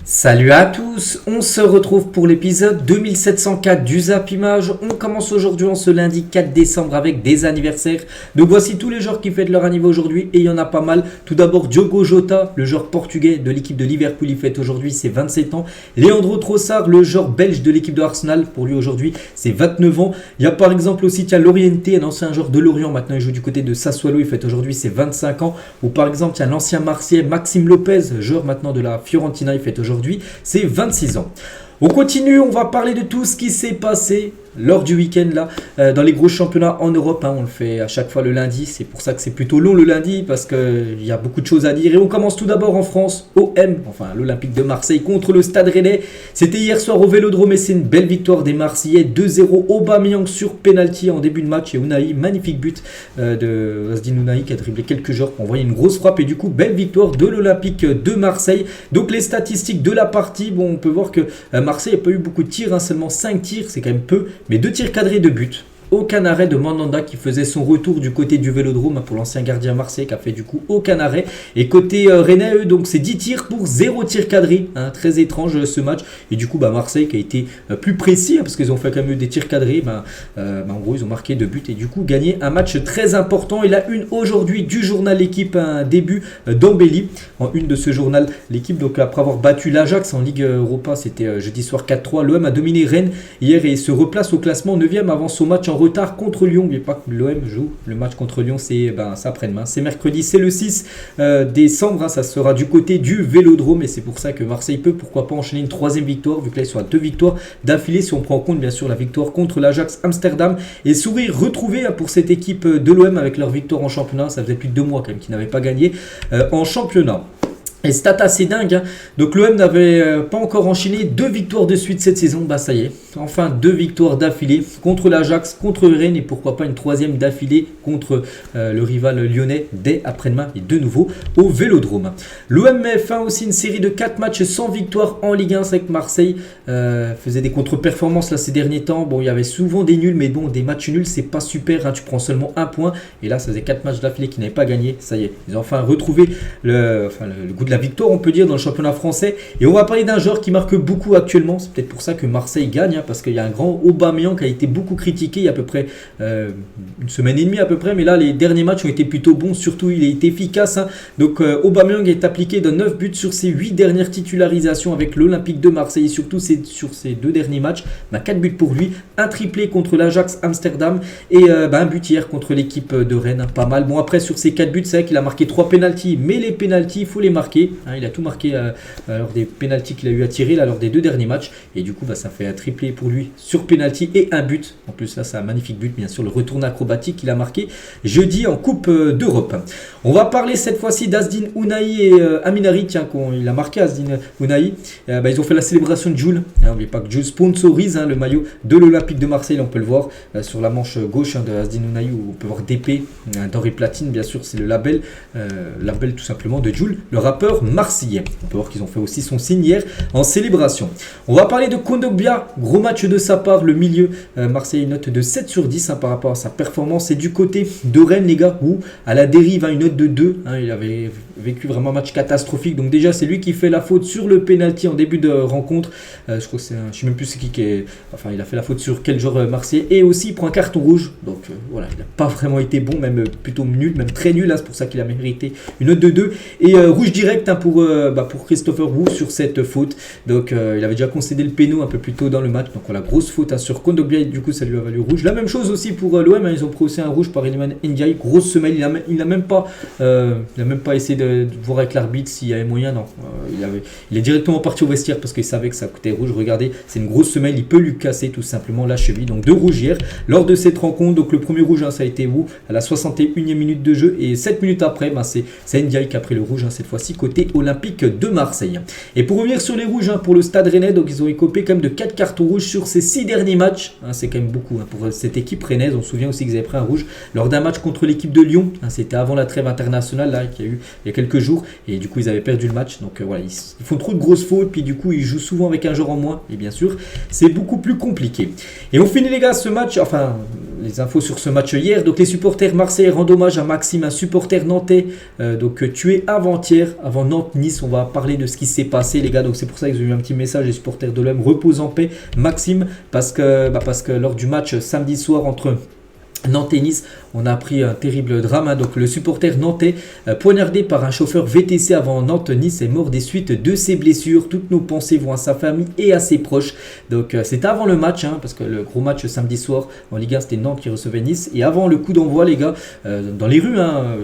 Salut à tous, on se retrouve pour l'épisode 2704 du Zap Image. On commence aujourd'hui en ce lundi 4 décembre avec des anniversaires. Donc voici tous les joueurs qui fêtent leur anniversaire aujourd'hui et il y en a pas mal. Tout d'abord Diogo Jota, le joueur portugais de l'équipe de Liverpool, il fête aujourd'hui ses 27 ans. Leandro Trossard, le joueur belge de l'équipe de Arsenal, pour lui aujourd'hui c'est 29 ans. Il y a par exemple aussi Llorente, un ancien joueur de Lorient, maintenant il joue du côté de Sassuolo, il fête aujourd'hui ses 25 ans. Ou par exemple il y a l'ancien Marseillais Maxime Lopez, joueur maintenant de la Fiorentina, il fête aujourd'hui c'est 26 ans. On continue, on va parler de tout ce qui s'est passé lors du week-end là, dans les gros championnats en Europe. On le fait à chaque fois le lundi, c'est pour ça que c'est plutôt long le lundi parce qu'il y a beaucoup de choses à dire. Et on commence tout d'abord en France, l'Olympique de Marseille contre le Stade Rennais. C'était hier soir au Vélodrome et c'est une belle victoire des Marseillais, 2-0. Aubameyang sur penalty en début de match et Unai, magnifique but de Azzedine Ounahi qui a dribblé quelques joueurs pour envoyer une grosse frappe et du coup belle victoire de l'Olympique de Marseille. Donc les statistiques de la partie, on peut voir que Marseille n'a pas eu beaucoup de tirs, seulement 5 tirs, c'est quand même peu. Mais 2 tirs cadrés de but. Aucun arrêt de Mandanda qui faisait son retour du côté du Vélodrome pour l'ancien gardien Marseille qui a fait du coup aucun arrêt. Et côté Rennais, eux, donc c'est 10 tirs pour 0 tir cadré. Très étrange ce match. Et du coup Marseille qui a été plus précis parce qu'ils ont fait quand même des tirs cadrés. En gros ils ont marqué 2 buts et du coup gagné un match très important. Et la une aujourd'hui du journal L'équipe, un début d'Embelly. En une de ce journal, l'équipe, donc après avoir battu l'Ajax en Ligue Europa, c'était jeudi soir 4-3. L'OM a dominé Rennes hier et se replace au classement 9e avant son match en retard contre Lyon. N'oubliez pas que l'OM joue le match contre Lyon, c'est après-demain, c'est mercredi, c'est le 6 décembre, ça sera du côté du Vélodrome et c'est pour ça que Marseille peut pourquoi pas enchaîner une 3e victoire vu que là ils sont à 2 victoires d'affilée si on prend en compte bien sûr la victoire contre l'Ajax Amsterdam. Et sourire retrouvé pour cette équipe de l'OM avec leur victoire en championnat, ça faisait plus de 2 mois quand même qu'ils n'avaient pas gagné en championnat. Et stat assez dingue, Donc l'OM n'avait pas encore enchaîné 2 victoires de suite cette saison. Ça y est, enfin 2 victoires d'affilée contre l'Ajax, contre Rennes et pourquoi pas une 3e d'affilée contre le rival lyonnais dès après-demain et de nouveau au Vélodrome. L'OM met fin aussi une série de 4 matchs sans victoire en Ligue 1 avec Marseille. Faisait des contre-performances là ces derniers temps. Il y avait souvent des nuls, mais des matchs nuls c'est pas super. Tu prends seulement 1 point et là ça faisait 4 matchs d'affilée qui n'avaient pas gagné. Ça y est, ils ont enfin retrouvé le goût de la victoire on peut dire dans le championnat français. Et on va parler d'un joueur qui marque beaucoup actuellement, c'est peut-être pour ça que Marseille gagne, parce qu'il y a un grand Aubameyang qui a été beaucoup critiqué il y a à peu près une semaine et demie à peu près, mais là les derniers matchs ont été plutôt bons, surtout il a été efficace. Donc Aubameyang est appliqué de 9 buts sur ses 8 dernières titularisations avec l'Olympique de Marseille et surtout sur ses 2 derniers matchs, 4 buts pour lui, un triplé contre l'Ajax Amsterdam et un but hier contre l'équipe de Rennes, pas mal. Après sur ses 4 buts c'est vrai qu'il a marqué 3 pénaltys, mais les pénaltys il faut les marquer. Il a tout marqué lors des pénaltys qu'il a eu à tirer lors des 2 derniers matchs. Et du coup, ça fait un triplé pour lui sur pénalty et un but. En plus, là, c'est un magnifique but, bien sûr, le retour acrobatique qu'il a marqué jeudi en Coupe d'Europe. On va parler cette fois-ci d'Azzedine Ounahi et Amine Harit. Il a marqué Azzedine Ounahi. Ils ont fait la célébration de Jules. N'oubliez pas que Jules sponsorise le maillot de l'Olympique de Marseille. On peut le voir sur la manche gauche de Azzedine Ounahi où on peut voir DP, Doré Platine, bien sûr, c'est le label tout simplement de Jules, le rappeur marseillais. On peut voir qu'ils ont fait aussi son signe hier en célébration. On va parler de Kondogbia, gros match de sa part, le milieu Marseille, une note de 7 sur 10 par rapport à sa performance. Et du côté de Rennes les gars, où à la dérive une note de 2, il avait vécu vraiment un match catastrophique. Donc déjà c'est lui qui fait la faute sur le penalty en début de rencontre. Je crois que c'est je sais même plus c'est qui est, il a fait la faute sur quel joueur marseillais et aussi il prend un carton rouge. Donc il n'a pas vraiment été bon, même plutôt nul, même très nul, c'est pour ça qu'il a mérité une note de 2 et rouge direct pour Christopher Wu sur cette faute. Donc il avait déjà concédé le péno un peu plus tôt dans le match. Donc voilà, grosse faute sur Kondogbia et du coup ça lui a valu rouge. La même chose aussi pour l'OM, ils ont pris aussi un rouge par Iliman Ndiaye, grosse semelle. Il n'a même pas essayé de voir avec l'arbitre s'il y avait moyen. Non, il est directement parti au vestiaire parce qu'il savait que ça coûtait rouge. Regardez, c'est une grosse semelle, il peut lui casser tout simplement la cheville. Donc 2 rouges hier lors de cette rencontre. Donc le premier rouge ça a été Wu à la 61e minute de jeu et 7 minutes après c'est Ndiaye qui a pris le rouge cette fois-ci côté Olympique de Marseille. Et pour revenir sur les rouges pour le Stade Rennais, donc ils ont écopé quand même de 4 cartons rouges sur ces 6 derniers matchs. C'est quand même beaucoup pour cette équipe rennaise. On se souvient aussi qu'ils avaient pris un rouge lors d'un match contre l'équipe de Lyon. C'était avant la trêve internationale qu'il y a eu il y a quelques jours et du coup ils avaient perdu le match. Donc voilà, ils font trop de grosses fautes puis du coup ils jouent souvent avec un joueur en moins et bien sûr c'est beaucoup plus compliqué. Et on finit les gars ce match, les infos sur ce match hier. Donc les supporters marseillais rendent hommage à Maxime, un supporter nantais tué avant-hier, avant Nantes-Nice. On va parler de ce qui s'est passé les gars. Donc c'est pour ça que j'ai eu un petit message des supporters de l'OM. Repose en paix Maxime, parce que lors du match samedi soir entre Nantes et Nice, on a appris un terrible drame. Donc le supporter nantais poignardé par un chauffeur VTC avant Nantes-Nice est mort des suites de ses blessures. Toutes nos pensées vont à sa famille et à ses proches. Donc c'était avant le match, parce que le gros match samedi soir en Ligue 1 c'était Nantes qui recevait Nice. Et avant le coup d'envoi les gars, dans les rues,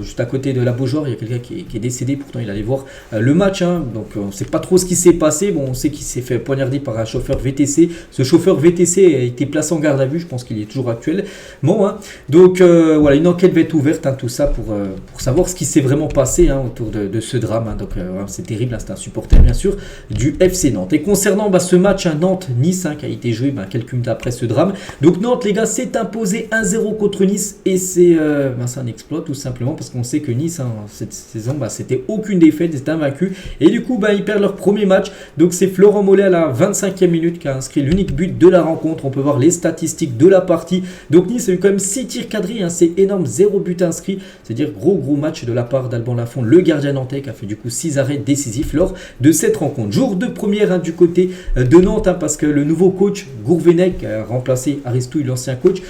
juste à côté de la Beaujoire, il y a quelqu'un qui est décédé. Pourtant il allait voir le match. Donc on ne sait pas trop ce qui s'est passé. Bon, on sait qu'il s'est fait poignarder par un chauffeur VTC. Ce chauffeur VTC a été placé en garde à vue. Je pense qu'il est toujours actuel. Bon, donc voilà, une enquête va être ouverte, tout ça pour savoir ce qui s'est vraiment passé autour de ce drame. Donc c'est terrible, c'est un supporter bien sûr du FC Nantes. Et concernant ce match Nantes-Nice qui a été joué quelques minutes après ce drame. Donc Nantes les gars s'est imposé 1-0 contre Nice et c'est un exploit tout simplement parce qu'on sait que Nice cette saison c'était aucune défaite, ils étaient invaincus et du coup ils perdent leur premier match. Donc c'est Florent Mollet à la 25e minute qui a inscrit l'unique but de la rencontre. On peut voir les statistiques de la partie. Donc Nice a eu quand même 6 tirs cadrés, c'est énorme, 0 but inscrit, c'est-à-dire gros match de la part d'Alban Lafont, le gardien nantais qui a fait du coup 6 arrêts décisifs lors de cette rencontre. Jour de première du côté de Nantes parce que le nouveau coach Gourvenec a remplacé Aristouille, l'ancien coach.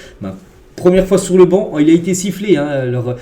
Première fois sur le banc, il a été sifflé lors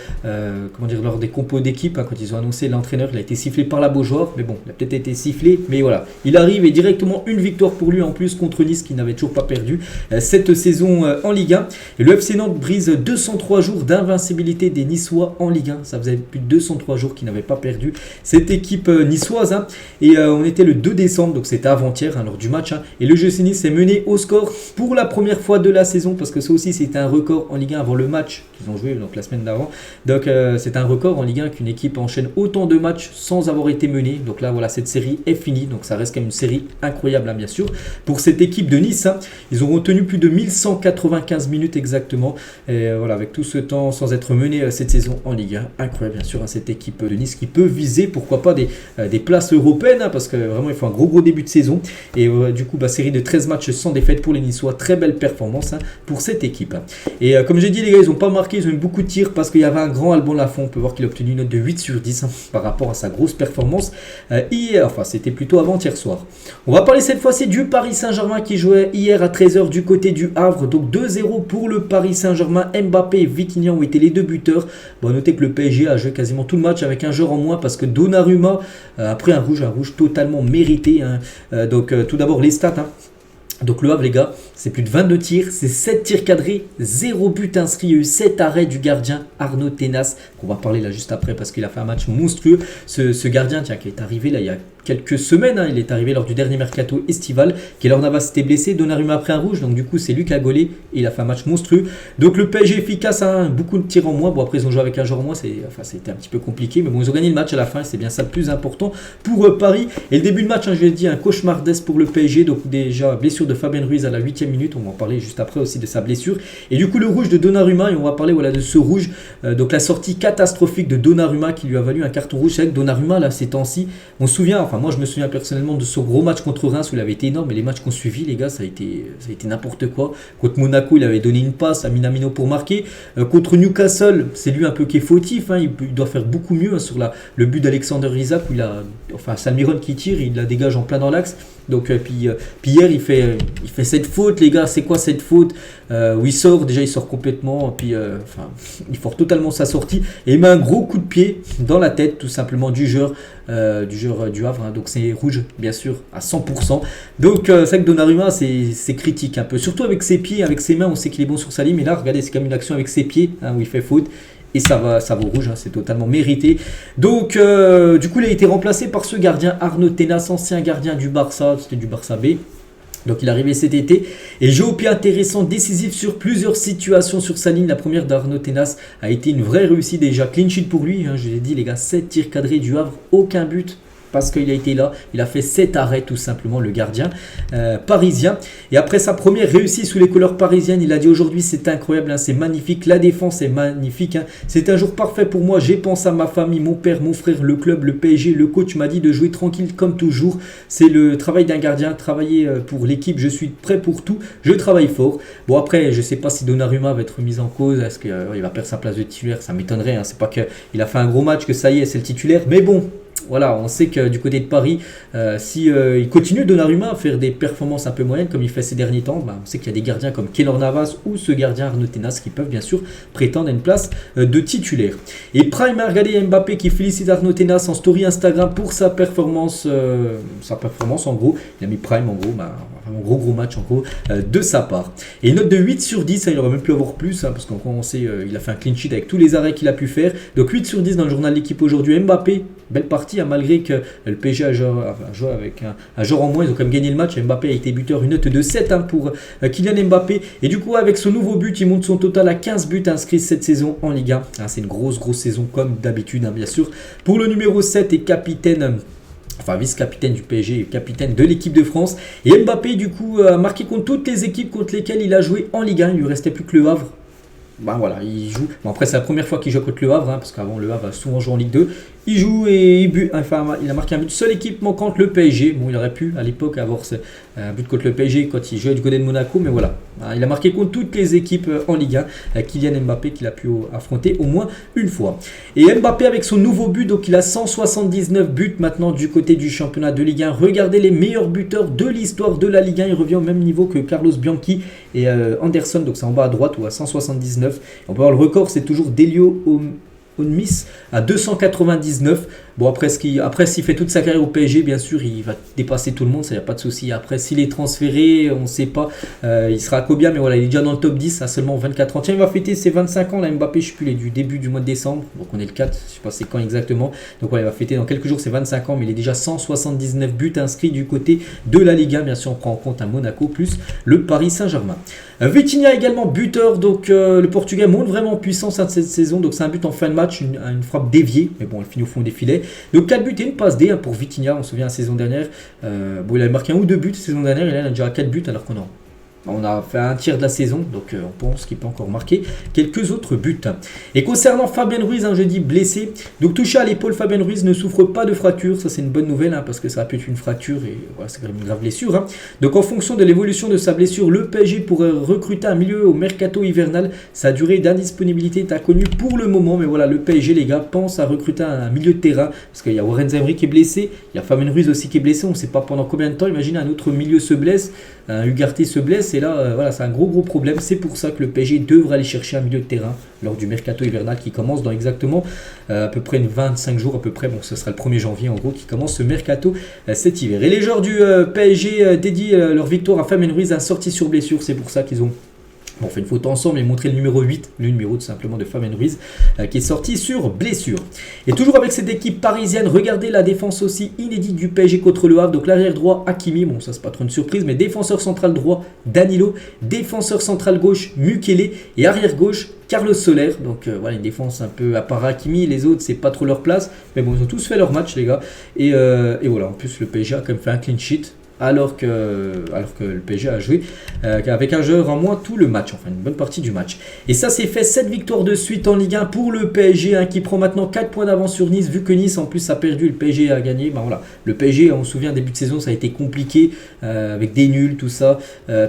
des compos d'équipe, quand ils ont annoncé l'entraîneur, il a été sifflé par la Beaujoire, mais bon, il a peut-être été sifflé, mais voilà, il arrive et directement une victoire pour lui en plus contre Nice qui n'avait toujours pas perdu cette saison en Ligue 1. Et le FC Nantes brise 203 jours d'invincibilité des Niçois en Ligue 1, ça faisait plus de 203 jours qu'ils n'avaient pas perdu cette équipe niçoise. Et on était le 2 décembre, donc c'était avant-hier lors du match, et le GC Nice s'est mené au score pour la première fois de la saison, parce que ça aussi c'était un record en Ligue 1 avant le match qu'ils ont joué donc la semaine d'avant. Donc c'est un record en Ligue 1 qu'une équipe enchaîne autant de matchs sans avoir été menée. Donc là voilà, cette série est finie, donc ça reste quand même une série incroyable bien sûr pour cette équipe de Nice. Ils ont retenu plus de 1195 minutes exactement, et voilà, avec tout ce temps sans être mené cette saison en Ligue 1. Incroyable bien sûr cette équipe de Nice qui peut viser pourquoi pas des places européennes, parce que vraiment il faut un gros début de saison. Et du coup série de 13 matchs sans défaite pour les Niçois, très belle performance pour cette équipe. Et comme j'ai dit les gars, ils n'ont pas marqué, ils ont eu beaucoup de tirs parce qu'il y avait un grand Alban Lafont. On peut voir qu'il a obtenu une note de 8 sur 10 par rapport à sa grosse performance hier, enfin c'était plutôt avant-hier soir. On va parler cette fois-ci du Paris Saint-Germain qui jouait hier à 13h du côté du Havre. Donc 2-0 pour le Paris Saint-Germain. Mbappé et Vitinha ont été les deux buteurs. Bon, notez que le PSG a joué quasiment tout le match avec un joueur en moins parce que Donnarumma a pris un rouge totalement mérité. Donc tout d'abord les stats. Donc le Havre les gars, c'est plus de 22 tirs, c'est 7 tirs cadrés, 0 but inscrit, il y a eu 7 arrêts du gardien Arnaud Tenas, qu'on va parler là juste après parce qu'il a fait un match monstrueux. Ce gardien qui est arrivé là il y a quelques semaines, il est arrivé lors du dernier mercato estival, Keylor Navas s'était blessé, Donnarumma a pris un rouge, donc du coup c'est lui qui a gaulé et il a fait un match monstrueux. Donc le PSG efficace, beaucoup de tirs en moins, bon après ils ont joué avec un joueur en moins, c'était un petit peu compliqué, mais bon ils ont gagné le match à la fin, c'est bien ça le plus important pour Paris. Et le début de match, je l'ai dit, un cauchemardesque pour le PSG, donc déjà blessure de Fabien Ruiz à la 8e minute, on va en parler juste après aussi de sa blessure, et du coup le rouge de Donnarumma, et on va parler de ce rouge, donc la sortie catastrophique de Donnarumma qui lui a valu un carton rouge. C'est vrai que Donnarumma là ces temps-ci, on se souvient, moi je me souviens personnellement de ce gros match contre Reims où il avait été énorme, mais les matchs qu'on suivi les gars, ça a été n'importe quoi. Contre Monaco il avait donné une passe à Minamino pour marquer, contre Newcastle c'est lui un peu qui est fautif, il doit faire beaucoup mieux sur le but d'Alexander Isak où Salmiron qui tire, il la dégage en plein dans l'axe. Donc puis hier il fait cette faute les gars, c'est quoi cette faute où il sort complètement, puis il force totalement sa sortie et il met un gros coup de pied dans la tête tout simplement du joueur du Havre, donc c'est rouge bien sûr à 100%. Donc c'est vrai que Donnarumma c'est critique un peu, surtout avec ses pieds, avec ses mains on sait qu'il est bon sur sa ligne, mais là regardez c'est quand même une action avec ses pieds où il fait faute. Et ça va au rouge, c'est totalement mérité. Donc, du coup, il a été remplacé par ce gardien Arnaud Tenas, ancien gardien du Barça, c'était du Barça B. Donc, il est arrivé cet été. Et jeu au pied intéressant, décisif sur plusieurs situations sur sa ligne. La première d'Arnaud Tenas a été une vraie réussite déjà. Clean sheet pour lui, je l'ai dit, les gars, 7 tirs cadrés du Havre, aucun but. parce qu'il a été là, il a fait 7 arrêts tout simplement, le gardien parisien. Et après sa première réussite sous les couleurs parisiennes, il a dit aujourd'hui c'est incroyable, hein, c'est magnifique, la défense est magnifique, hein. C'est un jour parfait pour moi, j'ai pensé à ma famille, mon père, mon frère, le club, le PSG, le coach m'a dit de jouer tranquille comme toujours. C'est le travail d'un gardien, travailler pour l'équipe, je suis prêt pour tout, je travaille fort. Bon après, je sais pas si Donnarumma va être mis en cause, est-ce qu'il va perdre sa place de titulaire, ça m'étonnerait, hein. C'est pas qu'il a fait un gros match que ça y est, c'est le titulaire, mais bon. Voilà, on sait que du côté de Paris, si il continue Donnarumma à faire des performances un peu moyennes comme il fait ces derniers temps, on sait qu'il y a des gardiens comme Keylor Navas ou ce gardien Arnaud Tenas qui peuvent bien sûr prétendre à une place de titulaire. Et Prime a regardé Mbappé qui félicite Arnaud Tenas en story Instagram pour sa performance en gros. Il a mis Prime en gros, un gros match en gros de sa part. Et une note de 8 sur 10, hein, il aurait même pu avoir plus, hein, parce qu'on sait il a fait un clean sheet avec tous les arrêts qu'il a pu faire. Donc 8 sur 10 dans le journal de l'équipe aujourd'hui. Mbappé, belle partie, hein, malgré que le PSG a joué avec un joueur en moins, ils ont quand même gagné le match. Mbappé a été buteur, une note de 7 hein, pour Kylian Mbappé. Et du coup, avec son nouveau but, il monte son total à 15 buts inscrits cette saison en Ligue 1. Ah, c'est une grosse saison comme d'habitude, hein, bien sûr. Pour le numéro 7 et capitaine... Enfin, vice-capitaine du PSG et capitaine de l'équipe de France. Et Mbappé, du coup, a marqué contre toutes les équipes contre lesquelles il a joué en Ligue 1. Il lui restait plus que le Havre. Voilà, il joue. Bon, après, c'est la première fois qu'il joue contre le Havre, hein, parce qu'avant, le Havre a souvent joué en Ligue 2. Il joue et il a marqué un but. Seule équipe manquante, le PSG. Bon, il aurait pu à l'époque avoir un but contre le PSG quand il jouait du côté de Monaco, mais voilà. Il a marqué contre toutes les équipes en Ligue 1. Kylian Mbappé qu'il a pu affronter au moins une fois. Et Mbappé avec son nouveau but, donc il a 179 buts maintenant du côté du championnat de Ligue 1. Regardez les meilleurs buteurs de l'histoire de la Ligue 1. Il revient au même niveau que Carlos Bianchi et Anderson, donc c'est en bas à droite ou à 179. On peut voir le record, c'est toujours Delio Onmis à 299. Bon, après s'il fait toute sa carrière au PSG, bien sûr, il va dépasser tout le monde, ça n'y a pas de souci. Après, s'il est transféré, on ne sait pas, il sera à combien, mais voilà, il est déjà dans le top 10 à seulement 24 ans. Tiens, il va fêter ses 25 ans, là, Mbappé, je ne sais plus, il est du début du mois de décembre, donc on est le 4, je ne sais pas c'est quand exactement. Donc voilà, il va fêter dans quelques jours ses 25 ans, mais il est déjà 179 buts inscrits du côté de la Ligue 1, bien sûr, on prend en compte un Monaco plus le Paris Saint-Germain. Vitinha également buteur, donc le Portugais monte vraiment en puissance cette saison, donc c'est un but en fin de match, une frappe déviée, mais bon, elle finit au fond des filets. Donc 4 buts et une passe D hein, pour Vitinha, on se souvient la saison dernière. Bon, il avait marqué 1 ou 2 buts la saison dernière, et là il a déjà 4 buts alors qu'on on a fait un tiers de la saison, donc on pense qu'il peut encore marquer quelques autres buts. Et concernant Fabien Ruiz, je dis blessé, donc touché à l'épaule, Fabien Ruiz ne souffre pas de fracture, ça c'est une bonne nouvelle, hein, parce que ça a pu être une fracture et voilà, c'est quand même une grave blessure. Hein. Donc en fonction de l'évolution de sa blessure, le PSG pourrait recruter un milieu au mercato hivernal. Sa durée d'indisponibilité est inconnue pour le moment, mais voilà, le PSG les gars pense à recruter un milieu de terrain, parce qu'il y a Warren Zaïre qui est blessé, il y a Fabien Ruiz aussi qui est blessé, on ne sait pas pendant combien de temps, imaginez un autre milieu se blesse, un Ugarte se blesse, et là voilà, c'est un gros problème. C'est pour ça que le PSG devrait aller chercher un milieu de terrain lors du mercato hivernal qui commence dans exactement à peu près 25 jours à peu près. Bon, ce sera le 1er janvier en gros qui commence ce mercato cet hiver. Et les joueurs du PSG dédient leur victoire à Fabien Ruiz à sortie sur blessure. C'est pour ça qu'ils ont fait une photo ensemble et montré le numéro 8, le numéro tout simplement de Fabien Ruiz qui est sorti sur blessure. Et toujours avec cette équipe parisienne, regardez la défense aussi inédite du PSG contre le Havre. Donc l'arrière droit Hakimi, bon ça c'est pas trop une surprise, mais défenseur central droit Danilo, défenseur central gauche Mukele et arrière gauche Carlos Soler. Donc voilà, une défense un peu à part Hakimi, les autres c'est pas trop leur place, mais bon ils ont tous fait leur match les gars. Et voilà, en plus le PSG a quand même fait un clean sheet. Alors que le PSG a joué avec un joueur en moins tout le match, enfin une bonne partie du match. Et ça c'est fait 7 victoires de suite en Ligue 1 pour le PSG hein, qui prend maintenant 4 points d'avance sur Nice, vu que Nice en plus a perdu, le PSG a gagné. Voilà, le PSG, on se souvient début de saison ça a été compliqué avec des nuls, tout ça.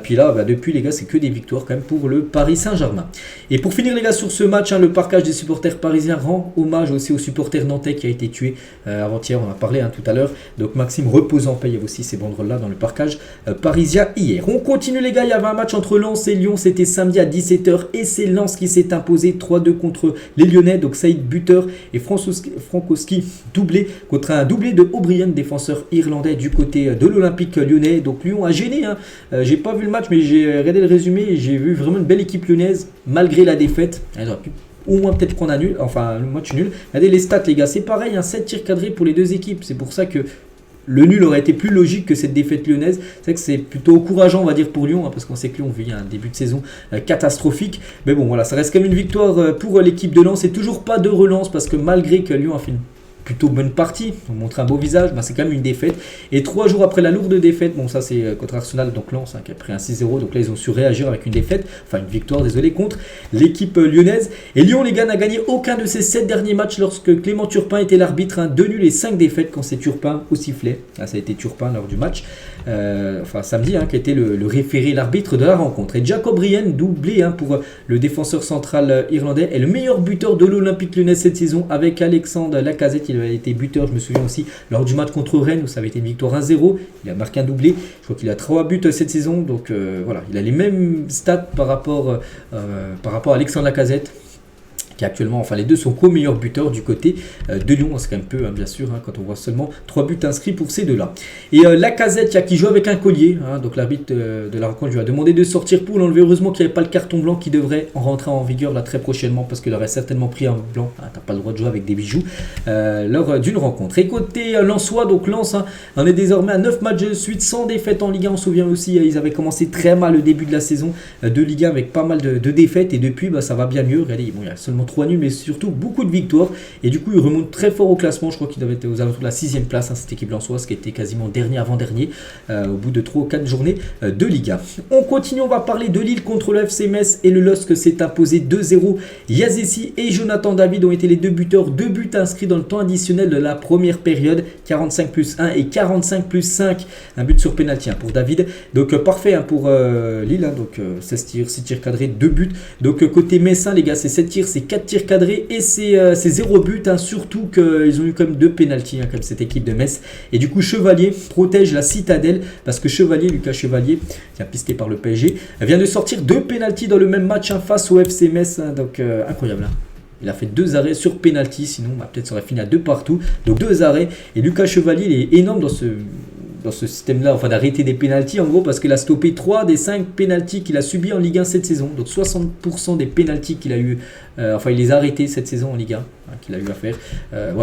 Puis là depuis les gars c'est que des victoires quand même pour le Paris Saint-Germain. Et pour finir les gars sur ce match, hein, le parquage des supporters parisiens rend hommage aussi aux supporters nantais qui a été tué avant-hier, on en a parlé tout à l'heure. Donc Maxime repose en paix, il y a aussi ces banderoles là dans le parquage parisien hier. On continue les gars, il y avait un match entre Lens et Lyon, c'était samedi à 17h et c'est Lens qui s'est imposé 3-2 contre les Lyonnais, donc Saïd buteur et Frankowski doublé contre un doublé de O'Brien, défenseur irlandais du côté de l'Olympique lyonnais. Donc Lyon a gêné, hein. J'ai pas vu le match mais j'ai regardé le résumé et j'ai vu vraiment une belle équipe lyonnaise malgré la défaite. Elle aurait pu au moins peut-être prendre un nul, enfin le match nul. Regardez les stats les gars, c'est pareil, 7 tirs cadrés pour les deux équipes, c'est pour ça que le nul aurait été plus logique que cette défaite lyonnaise. C'est vrai que c'est plutôt encourageant on va dire pour Lyon, hein, parce qu'on sait que Lyon vit un début de saison catastrophique. Mais bon voilà, ça reste quand même une victoire pour l'équipe de Lens. Et toujours pas de relance parce que malgré que Lyon a fait une plutôt bonne partie, on montre un beau visage, c'est quand même une défaite. Et 3 jours après la lourde défaite, bon ça c'est contre Arsenal, donc Lens qui a pris un 6-0, donc là ils ont su réagir avec une défaite, enfin une victoire, désolé, contre l'équipe lyonnaise. Et Lyon, les gars, n'a gagné aucun de ses 7 derniers matchs lorsque Clément Turpin était l'arbitre, 2 nuls et 5 défaites quand c'est Turpin au sifflet. Là ça a été Turpin lors du match, samedi, qui était le référé, l'arbitre de la rencontre. Et Jacob Ryan, doublé pour le défenseur central irlandais, est le meilleur buteur de l'Olympique Lyonnais cette saison avec Alexandre Lacazette. Il avait été buteur, je me souviens aussi, lors du match contre Rennes où ça avait été une victoire 1-0. Il a marqué un doublé. Je crois qu'il a 3 buts cette saison. Donc voilà, il a les mêmes stats par rapport à Alexandre Lacazette. Actuellement, enfin les deux sont co-meilleurs buteurs du côté de Lyon, c'est quand même peu bien sûr quand on voit seulement 3 buts inscrits pour ces deux-là. Et Lacazette qui joue avec un collier, donc l'arbitre de la rencontre lui a demandé de sortir pour l'enlever. Heureusement qu'il n'y avait pas le carton blanc qui devrait rentrer en vigueur là très prochainement parce qu'il aurait certainement pris un blanc. T'as pas le droit de jouer avec des bijoux lors d'une rencontre. Et côté Lensois, donc Lens on est désormais à 9 matchs de suite sans défaite en Ligue 1. On se souvient aussi, ils avaient commencé très mal le début de la saison de Ligue 1 avec pas mal de défaites et depuis ça va bien mieux. Regardez, bon, il y a seulement 3 nuls mais surtout beaucoup de victoires et du coup il remonte très fort au classement. Je crois qu'il avait été aux alentours de la 6ème place, cette équipe lensoise qui était quasiment dernier avant-dernier au bout de 3 ou 4 journées de Liga. On continue, on va parler de Lille contre le FC Metz et le LOSC s'est imposé 2-0. Yazessi et Jonathan David ont été les deux buteurs, 2 buts inscrits dans le temps additionnel de la première période, 45+1 et 45+5, un but sur pénalty pour David, donc parfait pour Lille, donc 16 tirs, 6 tirs cadrés, 2 buts. Donc côté Messin les gars, c'est 7 tirs, c'est 4 tirs cadrés et c'est 0 but, surtout qu'ils ont eu quand même 2 pénaltys comme cette équipe de Metz. Et du coup Chevalier protège la citadelle parce que Lucas Chevalier, qui a pisté par le PSG, vient de sortir 2 pénaltys dans le même match face au FC Metz, donc incroyable. Il a fait 2 arrêts sur pénalty, sinon peut-être ça aurait fini à 2 partout. Donc 2 arrêts et Lucas Chevalier il est énorme dans ce système-là, d'arrêter des pénaltys en gros, parce qu'il a stoppé 3 des 5 pénaltys qu'il a subis en Ligue 1 cette saison. Donc 60% des pénaltys qu'il a eu, il les a arrêtés cette saison en Ligue 1, qu'il a eu à faire.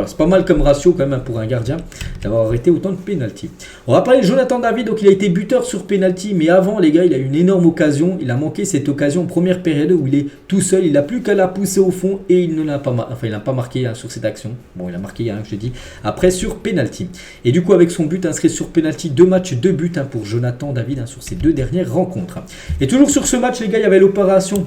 C'est pas mal comme ratio quand même pour un gardien d'avoir arrêté autant de pénaltys. On va parler de Jonathan David, donc il a été buteur sur pénalty, mais avant les gars, il a eu une énorme occasion. Il a manqué cette occasion en première période où il est tout seul, il n'a plus qu'à la pousser au fond et il n'a pas marqué sur cette action. Bon, il a marqué, je dis, après sur pénalty. Et du coup, avec son but inscrit sur pénalty, 2 matchs, 2 buts pour Jonathan David sur ces 2 dernières rencontres. Et toujours sur ce match, les gars, il y avait l'opération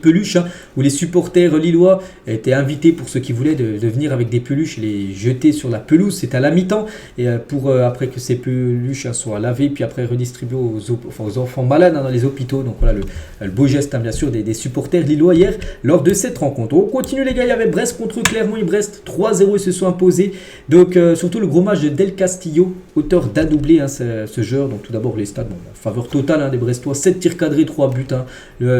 peluche, où les supporters lillois étaient invités, pour ceux qui voulaient, de venir avec des peluches et les jeter sur la pelouse. C'était à la mi-temps et pour après que ces peluches soient lavées puis après redistribuées aux enfants malades dans les hôpitaux. Donc voilà le beau geste bien sûr des supporters lillois hier lors de cette rencontre. On continue les gars, il y avait Brest contre Clermont et Brest 3-0, ils se sont imposés. Donc surtout le gros match de Del Castillo, auteur d'un doublé ce joueur. Donc tout d'abord les stats, faveur totale des Brestois, 7 tirs cadrés, 3 buts.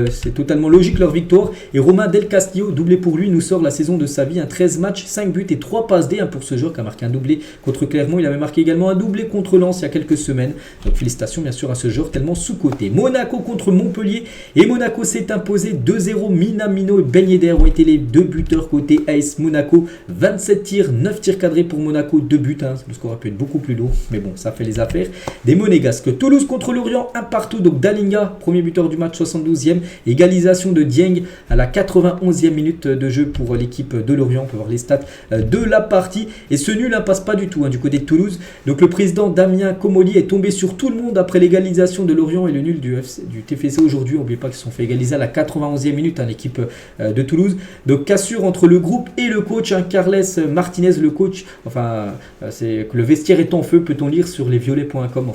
C'est totalement logique leur victoire. Et Romain Del Castillo, doublé pour lui, nous sort la saison de sa vie, 13 matchs, 5 buts et 3 passes D pour ce joueur qui a marqué un doublé contre Clermont. Il avait marqué également un doublé contre Lens il y a quelques semaines. Donc félicitations bien sûr à ce joueur tellement sous-coté. Monaco contre Montpellier et Monaco s'est imposé 2-0. Minamino et Ben Yedder ont été les 2 buteurs côté AS Monaco. 27 tirs, 9 tirs cadrés pour Monaco, 2 buts. Le score aurait pu être beaucoup plus lourd, mais bon, ça fait les affaires des Monégasques. Toulouse contre Lorient, 1 partout. Donc Dalinga, premier buteur du match, 72e. Égalisation de Dieng à la 91e minute de jeu pour l'équipe de Lorient. On peut voir les stats de la partie. Et ce nul passe pas du tout du côté de Toulouse. Donc le président Damien Comolli est tombé sur tout le monde après l'égalisation de Lorient et le nul du TFC aujourd'hui. N'oubliez pas qu'ils se sont fait égaliser à la 91e minute l'équipe de Toulouse. Donc cassure entre le groupe et le coach. Carles Martinez, le coach. C'est que le vestiaire est en feu, peut-on lire sur lesviolets.com,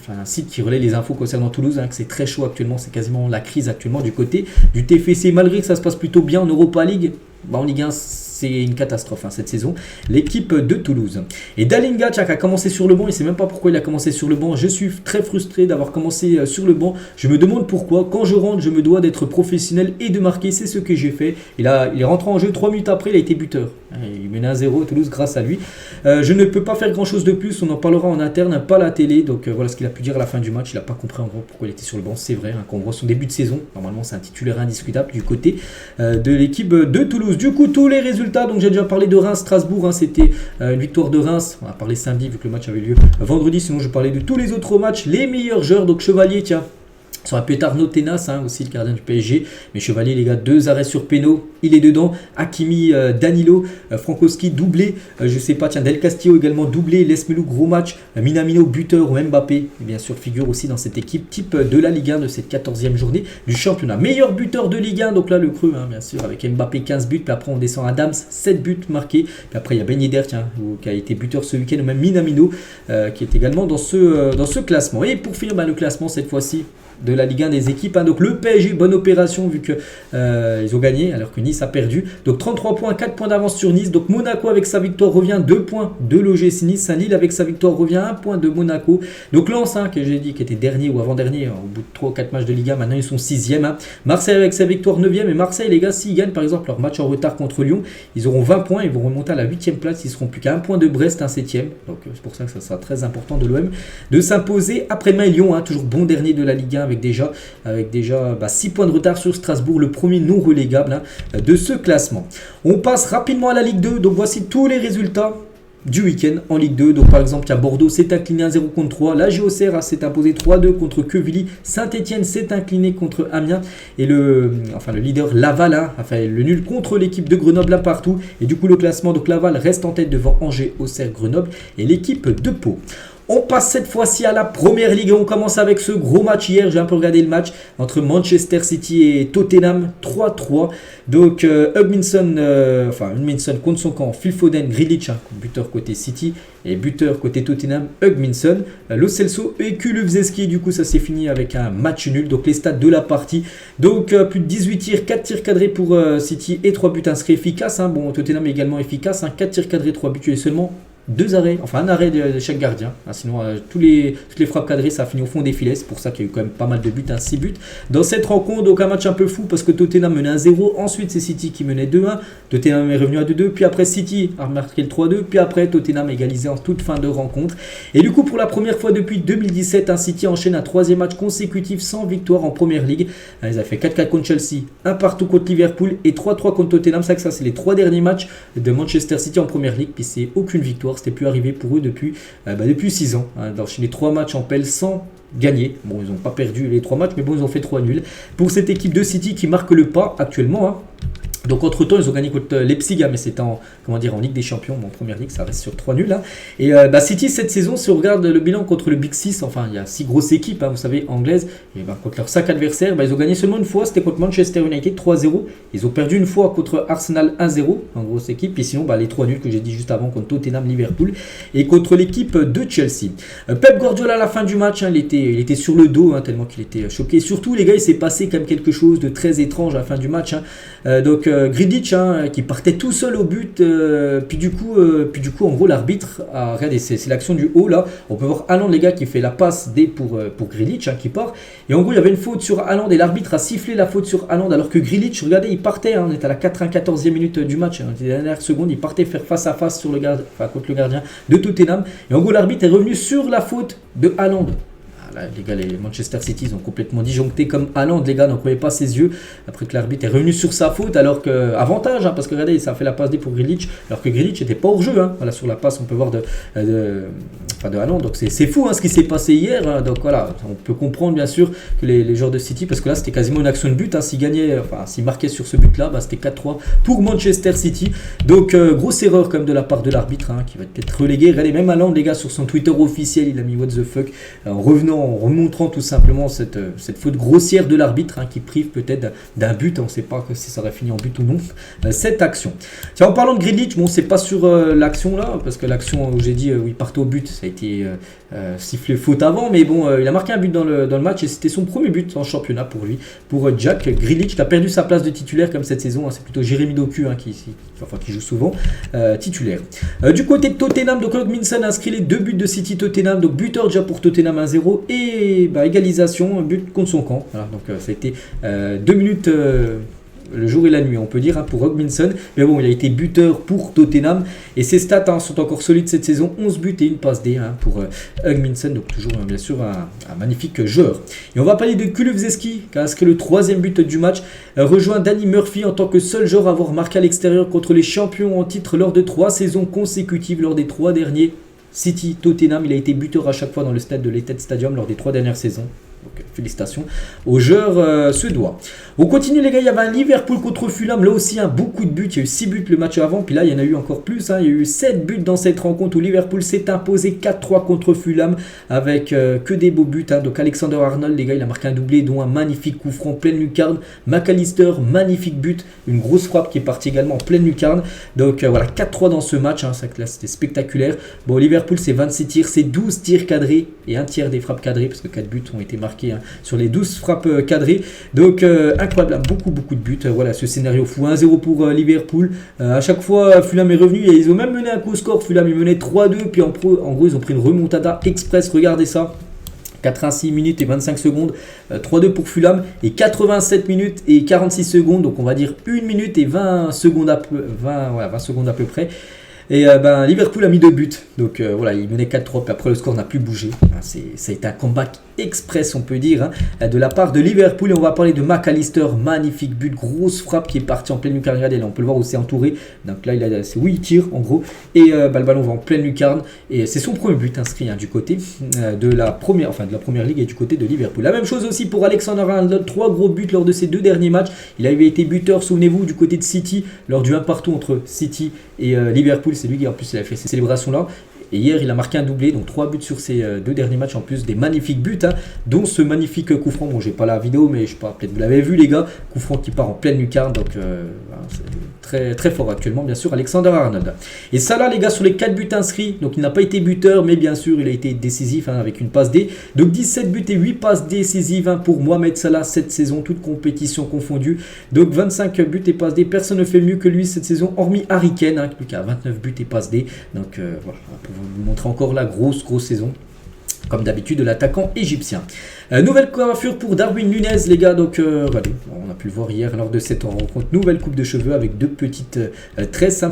un site qui relaie les infos concernant Toulouse, que c'est très chaud actuellement, c'est quasiment la crise actuellement du côté du TFC, malgré que ça se passe plutôt bien en Europa League. En Ligue 1, c'est une catastrophe cette saison, l'équipe de Toulouse. Et Dalinga qui a commencé sur le banc, il ne sait même pas pourquoi il a commencé sur le banc. Je suis très frustré d'avoir commencé sur le banc. Je me demande pourquoi. Quand je rentre, je me dois d'être professionnel et de marquer. C'est ce que j'ai fait. Il est rentré en jeu 3 minutes après, il a été buteur. Il menait 1-0 à Toulouse grâce à lui. Je ne peux pas faire grand chose de plus. On en parlera en interne, pas à la télé. Donc voilà ce qu'il a pu dire à la fin du match. Il n'a pas compris en gros pourquoi il était sur le banc. C'est vrai, quand on voit son début de saison, normalement c'est un titulaire indiscutable du côté de l'équipe de Toulouse. Du coup, tous les résultats, donc j'ai déjà parlé de Reims-Strasbourg, c'était une victoire de Reims. On a parlé samedi vu que le match avait lieu vendredi, sinon je parlais de tous les autres matchs, les meilleurs joueurs. Donc Chevalier, Ça aurait pu être Arnaud Tenas, aussi le gardien du PSG. Mais Chevalier, les gars, 2 arrêts sur péno. Il est dedans. Hakimi, Danilo, Frankowski, doublé. Je sais pas, tiens, Del Castillo également doublé. Lesmelou, gros match. Minamino, buteur ou Mbappé. Et bien sûr, figure aussi dans cette équipe type de la Ligue 1 de cette 14e journée du championnat. Meilleur buteur de Ligue 1. Donc là, le creux, bien sûr, avec Mbappé, 15 buts. Puis après, on descend à Adams, 7 buts marqués. Puis après, il y a Ben Yedder, tiens, qui a été buteur ce week-end. Ou même Minamino, qui est également dans ce classement. Et pour finir, le classement, cette fois-ci, de la Ligue 1 des équipes. Donc le PSG, bonne opération vu que ils ont gagné alors que Nice a perdu. Donc 33 points, 4 points d'avance sur Nice. Donc Monaco avec sa victoire revient 2 points de l'OGC Nice. Saint-Lille avec sa victoire revient 1 point de Monaco. Donc Lens, que j'ai dit qui était dernier ou avant-dernier au bout de 3 ou 4 matchs de Ligue 1, maintenant ils sont 6e. Marseille avec sa victoire 9e. Et Marseille, les gars, s'ils gagnent par exemple leur match en retard contre Lyon, ils auront 20 points. Ils vont remonter à la 8e place. Ils seront plus qu'à 1 point de Brest, un 7e. Donc c'est pour ça que ça sera très important de l'OM de s'imposer. Après-demain, Lyon, toujours bon dernier de la Ligue 1 avec déjà 6 points de retard sur Strasbourg, le premier non relégable de ce classement. On passe rapidement à la Ligue 2. Donc voici tous les résultats du week-end en Ligue 2. Donc par exemple, Bordeaux s'est incliné 1-0 contre 3. La JOCR s'est imposé 3-2 contre Quevilly. Saint-Etienne s'est incliné contre Amiens. Et le leader Laval, le nul contre l'équipe de Grenoble là partout. Et du coup, le classement, donc Laval reste en tête devant Angers, Auxerre, Grenoble et l'équipe de Pau. On passe cette fois-ci à la première ligue. On commence avec ce gros match hier. J'ai un peu regardé le match entre Manchester City et Tottenham. 3-3. Donc Hugminson contre son camp. Phil Foden, Grealish, buteur côté City. Et buteur côté Tottenham, Hugminson. Lo Celso et Kulusevski. Du coup, ça s'est fini avec un match nul. Donc les stats de la partie. Donc plus de 18 tirs, 4 tirs cadrés pour City et 3 buts inscrits efficaces. Bon, Tottenham est également efficace. 4 tirs cadrés, 3 buts et seulement 2 arrêts, un arrêt de chaque gardien. Sinon, toutes les frappes cadrées, ça a fini au fond des filets. C'est pour ça qu'il y a eu quand même pas mal de buts, 6 buts. Dans cette rencontre, donc un match un peu fou parce que Tottenham menait 1-0. Ensuite, c'est City qui menait 2-1. Tottenham est revenu à 2-2. Puis après, City a remarqué le 3-2. Puis après, Tottenham a égalisé en toute fin de rencontre. Et du coup, pour la première fois depuis 2017, City enchaîne un 3e match consécutif sans victoire en Première Ligue. Ils avaient fait 4-4 contre Chelsea, 1 partout contre Liverpool et 3-3 contre Tottenham. Ça, c'est les 3 derniers matchs de Manchester City en Première Ligue. Puis c'est aucune victoire. C'était plus arrivé pour eux depuis 6 ans. D'enchaîner 3 matchs en pelle sans gagner. Bon, ils n'ont pas perdu les 3 matchs, mais bon, ils ont fait 3 nuls. Pour cette équipe de City qui marque le pas actuellement. Donc entre temps ils ont gagné contre Leipzig, mais c'était en Ligue des Champions, en Première Ligue, ça reste sur 3 nuls. Et City cette saison, si on regarde le bilan contre le Big 6, il y a 6 grosses équipes, vous savez, anglaises, et contre leurs 5 adversaires, ils ont gagné seulement une fois, c'était contre Manchester United 3-0. Ils ont perdu une fois contre Arsenal 1-0, en grosse équipe, et sinon les 3 nuls que j'ai dit juste avant contre Tottenham, Liverpool, et contre l'équipe de Chelsea. Pep Guardiola à la fin du match, il était sur le dos, tellement qu'il était choqué. Surtout les gars, il s'est passé quand même quelque chose de très étrange à la fin du match. Grealish qui partait tout seul au but, puis du coup en gros l'arbitre regardez, c'est l'action du haut là, on peut voir Haaland les gars qui fait la passe pour Grealish qui part, et en gros il y avait une faute sur Haaland et l'arbitre a sifflé la faute sur Haaland alors que Grealish, regardez, il partait, on est à la 94e minute du match, les dernières secondes, il partait faire face à face contre le gardien de Tottenham, et en gros l'arbitre est revenu sur la faute de Haaland. Là, les gars, les Manchester City ils ont complètement disjoncté comme Haaland, les gars, n'en croyaient pas ses yeux après que l'arbitre est revenu sur sa faute, alors que avantage, parce que regardez, ça a fait la passe D pour Grealish, alors que Grealish n'était pas hors jeu, voilà, sur la passe on peut voir de Haaland, donc c'est fou ce qui s'est passé hier, donc voilà, on peut comprendre bien sûr que les joueurs de City, parce que là c'était quasiment une action de but, s'ils marquaient sur ce but là, c'était 4-3 pour Manchester City, donc grosse erreur comme de la part de l'arbitre, qui va peut-être relégué. Regardez, même Haaland les gars sur son Twitter officiel, il a mis what the fuck, en remontrant tout simplement cette faute grossière de l'arbitre qui prive peut-être d'un but, on ne sait pas si ça aurait fini en but ou non, cette action. Tiens, en parlant de Grealish, bon c'est pas sur l'action là, parce que l'action où j'ai dit où il partait au but, ça a été sifflé faute avant, mais bon il a marqué un but dans le match et c'était son premier but en championnat pour lui, pour Jack Grealish qui a perdu sa place de titulaire comme cette saison, c'est plutôt Jérémy Doku qui joue souvent titulaire. Du côté de Tottenham, donc Hugminson a inscrit les 2 buts de City Tottenham, donc buteur déjà pour Tottenham 1-0 et égalisation, but contre son camp. Voilà, donc ça a été 2 minutes le jour et la nuit, on peut dire, pour Hugminson. Mais bon, il a été buteur pour Tottenham. Et ses stats sont encore solides cette saison. 11 buts et une passe D pour Hugminson. Donc toujours, bien sûr, un magnifique joueur. Et on va parler de Kulusevski, qui a inscrit le 3e but du match. Rejoint Danny Murphy en tant que seul joueur à avoir marqué à l'extérieur contre les champions en titre lors de 3 saisons consécutives, lors des 3 derniers City, Tottenham. Il a été buteur à chaque fois dans le stade de l'Etihad Stadium lors des 3 dernières saisons. Donc, félicitations aux joueurs suédois. On continue les gars, il y avait un Liverpool contre Fulham, là aussi beaucoup de buts, il y a eu 6 buts le match avant, puis là il y en a eu encore plus, il y a eu 7 buts dans cette rencontre où Liverpool s'est imposé 4-3 contre Fulham avec que des beaux buts, donc Alexander Arnold les gars, il a marqué un doublé dont un magnifique coup franc pleine lucarne, McAllister, magnifique but, une grosse frappe qui est partie également en pleine lucarne, donc voilà 4-3 dans ce match, c'était spectaculaire. Bon, Liverpool c'est 26 tirs, c'est 12 tirs cadrés et un tiers des frappes cadrées parce que 4 buts ont été marqués sur les 12 frappes cadrées, donc incroyable, beaucoup de buts. Voilà ce scénario fou, 1-0 pour Liverpool. À chaque fois Fulham est revenu et ils ont même mené un coup au score. Fulham ils menaient 3-2, puis en gros ils ont pris une remontada express, regardez ça, 86 minutes et 25 secondes, 3-2 pour Fulham, et 87 minutes et 46 secondes, donc on va dire 1 minute et 20 secondes à peu près. Et Liverpool a mis 2 buts, donc voilà, il menait 4-3, puis après le score n'a plus bougé. Ça a été un comeback express, on peut dire, de la part de Liverpool. Et on va parler de McAllister, magnifique but, grosse frappe qui est partie en pleine lucarne. Regardez, là on peut le voir où c'est entouré, donc là c'est où il tire en gros, et le ballon va en pleine lucarne, et c'est son premier but inscrit du côté de la première ligue et du côté de Liverpool. La même chose aussi pour Alexander Arnold, 3 gros buts lors de ses 2 derniers matchs. Il avait été buteur, souvenez-vous, du côté de City lors du 1 partout entre City et Liverpool. C'est lui qui en plus il a fait ces célébrations là. Et hier, il a marqué un doublé, donc 3 buts sur ses 2 derniers matchs, en plus des magnifiques buts, dont ce magnifique coup franc. Bon, j'ai pas la vidéo, mais je sais pas, peut-être vous l'avez vu, les gars. Coup franc qui part en pleine lucarne, donc c'est très, très fort actuellement, bien sûr, Alexander Arnold. Et ça, là, les gars, sur les 4 buts inscrits, donc il n'a pas été buteur, mais bien sûr, il a été décisif avec une passe D. Donc 17 buts et 8 passes décisives pour Mohamed Salah cette saison, toute compétition confondue. Donc 25 buts et passes D. Personne ne fait mieux que lui cette saison, hormis Harry Kane, qui a 29 buts et passes D. Donc voilà, on peut vous montrer encore la grosse saison, comme d'habitude, de l'attaquant égyptien. Nouvelle coiffure pour Darwin Nunez, les gars. Donc, regardez, on a pu le voir hier lors de cette rencontre. Nouvelle coupe de cheveux avec 2 petites tresses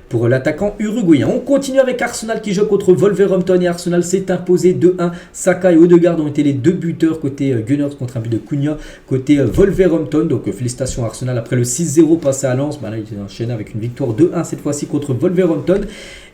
pour l'attaquant uruguayen. On continue avec Arsenal qui joue contre Wolverhampton et Arsenal s'est imposé 2-1. Saka et Odegaard ont été les 2 buteurs côté Gunners contre un but de Cunha côté Wolverhampton. Donc, félicitations à Arsenal après le 6-0 passé à Lens. Là, il enchaîne avec une victoire 2-1 cette fois-ci contre Wolverhampton.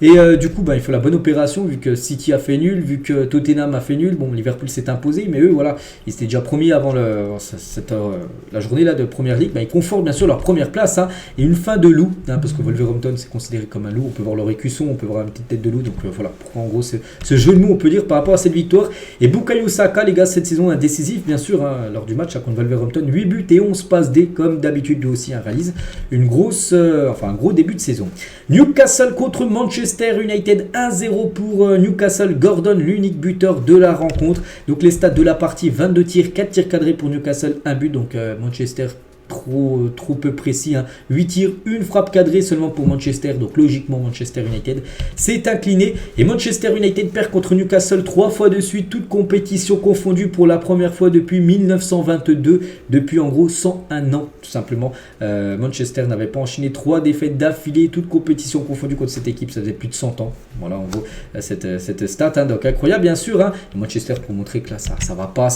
Et du coup, il faut la bonne opération vu que City a fait nul, vu que Tottenham a fait nul. Bon, Liverpool s'est imposé, mais eux, voilà, ils étaient déjà premiers avant la journée là de Première Ligue. Ils confortent bien sûr leur première place et une fin de loup, parce que Wolverhampton c'est considéré comme un loup. On peut voir leur écusson, on peut voir une petite tête de loup. Donc voilà, pourquoi en gros ce jeu de mots on peut dire par rapport à cette victoire. Et Bukayo Saka, les gars, cette saison indécisif bien sûr lors du match contre Wolverhampton, 8 buts et 11 passes D comme d'habitude. Lui aussi réalise un gros début de saison. Newcastle contre Manchester United, 1-0 pour Newcastle. Gordon, l'unique buteur de la rencontre. Donc les stats de la partie, 22 tirs, 4 tirs cadrés pour Newcastle, 1 but. Donc Manchester trop peu précis, 8 tirs, une frappe cadrée seulement pour Manchester. Donc logiquement Manchester United s'est incliné et Manchester United perd contre Newcastle 3 fois de suite, toute compétition confondue, pour la première fois depuis 1922, depuis en gros 101 ans tout simplement. Manchester n'avait pas enchaîné 3 défaites d'affilée, toute compétition confondue contre cette équipe, ça faisait plus de 100 ans. Voilà en gros cette stat, donc incroyable bien sûr. Manchester, pour montrer que là ça va pas,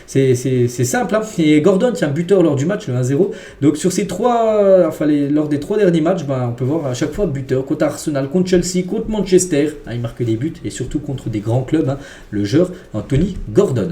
c'est simple. Et Gordon tient buteur lors du match, le 1-0. Donc sur ces 3, lors des 3 derniers matchs, on peut voir à chaque fois buteur contre Arsenal, contre Chelsea, contre Manchester. Il marque des buts et surtout contre des grands clubs, le joueur Anthony Gordon.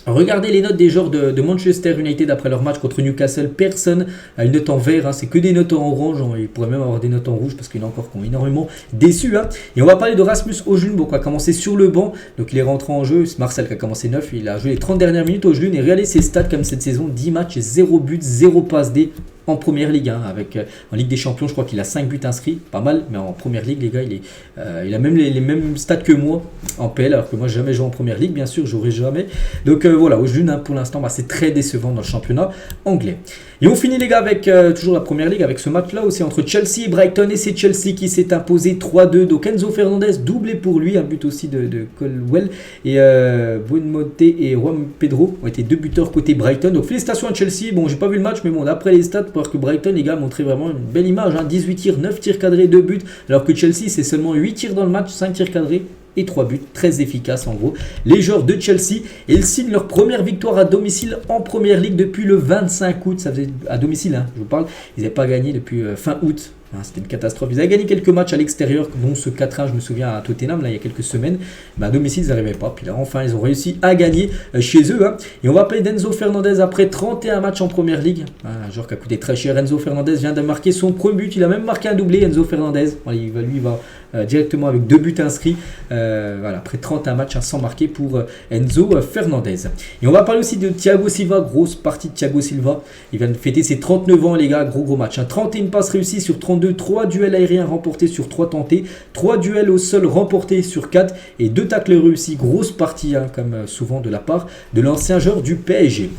Regardez les notes des joueurs de Manchester United après leur match contre Newcastle. Personne a une note en vert, c'est que des notes en orange. Il pourrait même avoir des notes en rouge parce qu'il y en a encore qui ont énormément déçu. Et on va parler de Rasmus Højlund, qui a commencé sur le banc. Donc il est rentré en jeu. C'est Marcel qui a commencé 9. Il a joué les 30 dernières minutes. Højlund, et regardez ses stats comme cette saison, 10 matchs, 0 buts, 0 passes D. En première ligue, en Ligue des Champions, je crois qu'il a 5 buts inscrits, pas mal, mais en première ligue, les gars, il a même les mêmes stats que moi en PL, alors que moi, j'ai jamais joué en première ligue, bien sûr, j'aurais jamais. Donc voilà, Højlund, pour l'instant, c'est très décevant dans le championnat anglais. Et on finit, les gars, avec toujours la première ligue, avec ce match-là aussi entre Chelsea et Brighton, et c'est Chelsea qui s'est imposé 3-2. Donc Enzo Fernandez, doublé pour lui, un but aussi de Colwell, et Buenmote et Juan Pedro ont été 2 buteurs côté Brighton. Donc félicitations à Chelsea. Bon, j'ai pas vu le match, mais bon, d'après les stats, pour que Brighton, les gars, montrait vraiment une belle image, 18 tirs, 9 tirs cadrés, 2 buts, alors que Chelsea, c'est seulement 8 tirs dans le match, 5 tirs cadrés et 3 buts, très efficaces en gros. Les joueurs de Chelsea, ils signent leur première victoire à domicile en première ligue depuis le 25 août. Ça faisait à domicile, je vous parle, ils n'avaient pas gagné depuis fin août. C'était une catastrophe. Ils avaient gagné quelques matchs à l'extérieur, dont ce 4-1, je me souviens, à Tottenham, là, il y a quelques semaines. À domicile, ils n'arrivaient pas. Puis là, enfin, ils ont réussi à gagner chez eux. Et on va parler d'Enzo Fernandez après 31 matchs en première ligue. Un joueur qui a coûté très cher. Enzo Fernandez vient de marquer son premier but. Il a même marqué un doublé, Enzo Fernandez. Lui, il va directement avec 2 buts inscrits. Après 31 matchs sans marquer pour Enzo Fernandez. Et on va parler aussi de Thiago Silva. Grosse partie de Thiago Silva. Il vient de fêter ses 39 ans, les gars. Gros match. 31 passes réussies sur 32. 3 duels aériens remportés sur 3 tentés. 3 duels au sol remportés sur 4. Et 2 tacles réussis. Grosse partie, comme souvent de la part de l'ancien joueur du PSG.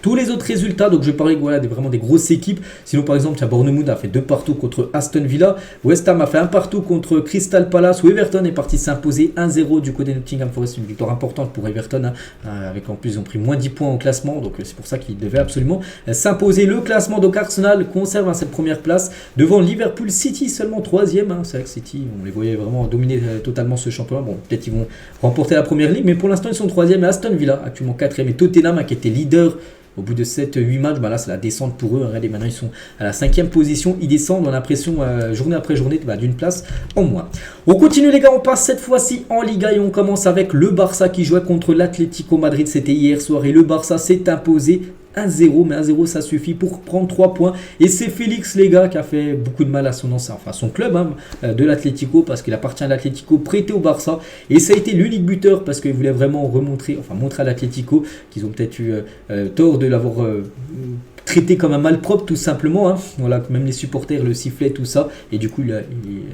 Tous les autres résultats, donc je vais parler vraiment des grosses équipes. Sinon, par exemple, Bournemouth a fait 2 partout contre Aston Villa. West Ham a fait 1 partout contre Crystal Palace. Où Everton est parti s'imposer 1-0 du côté de Nottingham Forest. Une victoire importante pour Everton. Avec en plus, ils ont pris moins 10 points en classement. Donc c'est pour ça qu'ils devaient absolument s'imposer. Le classement, donc Arsenal conserve cette première place devant Liverpool City, seulement 3e. C'est vrai que City, on les voyait vraiment dominer totalement ce championnat. Bon, peut-être qu'ils vont remporter la première ligue. Mais pour l'instant, ils sont 3e. Et Aston Villa, actuellement 4e. Et Tottenham, qui était leader. Au bout de 7-8 matchs, là c'est la descente pour eux. Regardez, maintenant ils sont à la 5e position. Ils descendent, on a l'impression, journée après journée, d'une place en moins. On continue les gars, on passe cette fois-ci en Liga et on commence avec le Barça qui jouait contre l'Atlético Madrid. C'était hier soir et le Barça s'est imposé 1-0, mais 1-0 ça suffit pour prendre 3 points. Et c'est Félix, les gars, qui a fait beaucoup de mal à son club de l'Atlético, parce qu'il appartient à l'Atlético, prêté au Barça. Et ça a été l'unique buteur parce qu'il voulait vraiment montrer à l'Atlético qu'ils ont peut-être eu tort de l'avoir traité comme un malpropre tout simplement. Même les supporters le sifflaient, tout ça. Et du coup,